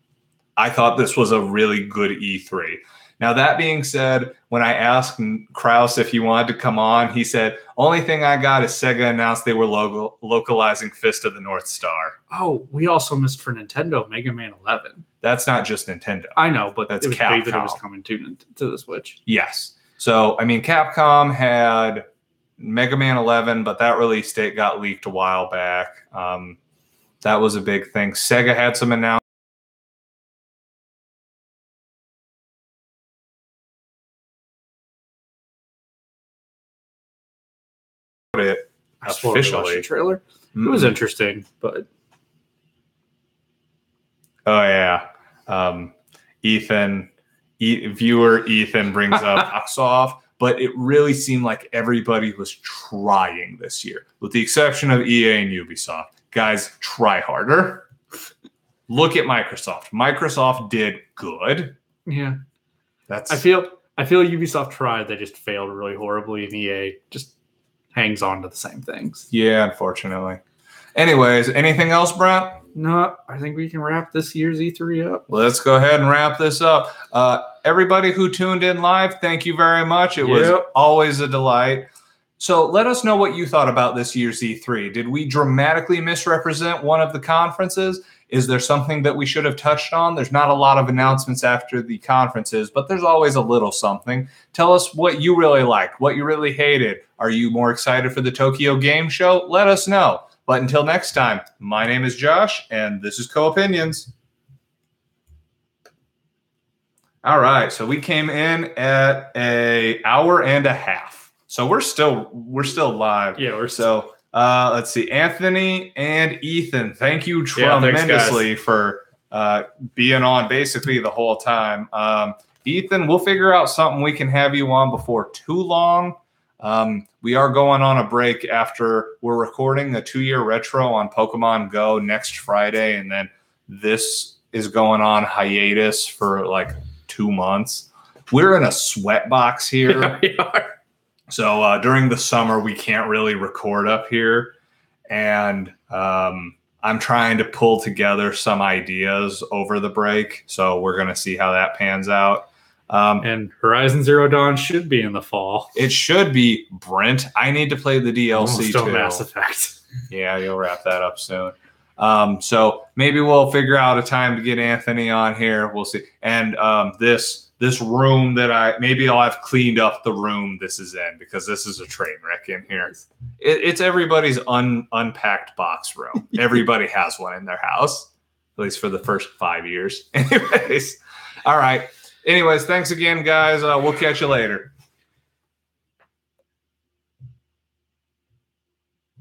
I thought this was a really good E3. Now, that being said, when I asked Krause if he wanted to come on, he said, only thing I got is Sega announced they were localizing Fist of the North Star. Oh, we also missed for Nintendo, Mega Man 11. That's not just Nintendo. I know, but that's it was Capcom. big that it was coming to the Switch. Yes. So, Capcom had Mega Man 11, but that release date got leaked a while back. That was a big thing. Sega had some announcements. It officially trailer. It was interesting, but oh yeah, viewer Ethan brings up Oxoff, but it really seemed like everybody was trying this year, with the exception of EA and Ubisoft. Guys, try harder. Look at Microsoft. Microsoft did good. Yeah, I feel Ubisoft tried. They just failed really horribly, and EA just hangs on to the same things. Yeah, unfortunately. Anyways, anything else, Brent? No, I think we can wrap this year's E3 up. Let's go ahead and wrap this up. Everybody who tuned in live, thank you very much. It was always a delight. So let us know what you thought about this year's E3. Did we dramatically misrepresent one of the conferences? Is there something that we should have touched on? There's not a lot of announcements after the conferences, but there's always a little something. Tell us what you really liked, what you really hated. Are you more excited for the Tokyo Game Show? Let us know. But until next time, my name is Josh, and this is Co-Opinions. All right, so we came in at an hour and a half. So we're still live. Yeah, let's see. Anthony and Ethan, thank you tremendously for being on basically the whole time. Ethan, we'll figure out something we can have you on before too long. We are going on a break after we're recording a 2-year retro on Pokemon Go next Friday, and then this is going on hiatus for like 2 months. We're in a sweat box here. Yeah, we are. So during the summer, we can't really record up here. And I'm trying to pull together some ideas over the break. So we're going to see how that pans out. And Horizon Zero Dawn should be in the fall. It should be, Brent. I need to play the DLC too. Mass Effect. Yeah, you'll wrap that up soon. So maybe we'll figure out a time to get Anthony on here. We'll see. And this room that I'll have cleaned up the room this is in, because this is a train wreck in here. It's everybody's unpacked box room. Everybody has one in their house. least for the first 5 years. Anyways, all right. Anyways, thanks again, guys. We'll catch you later.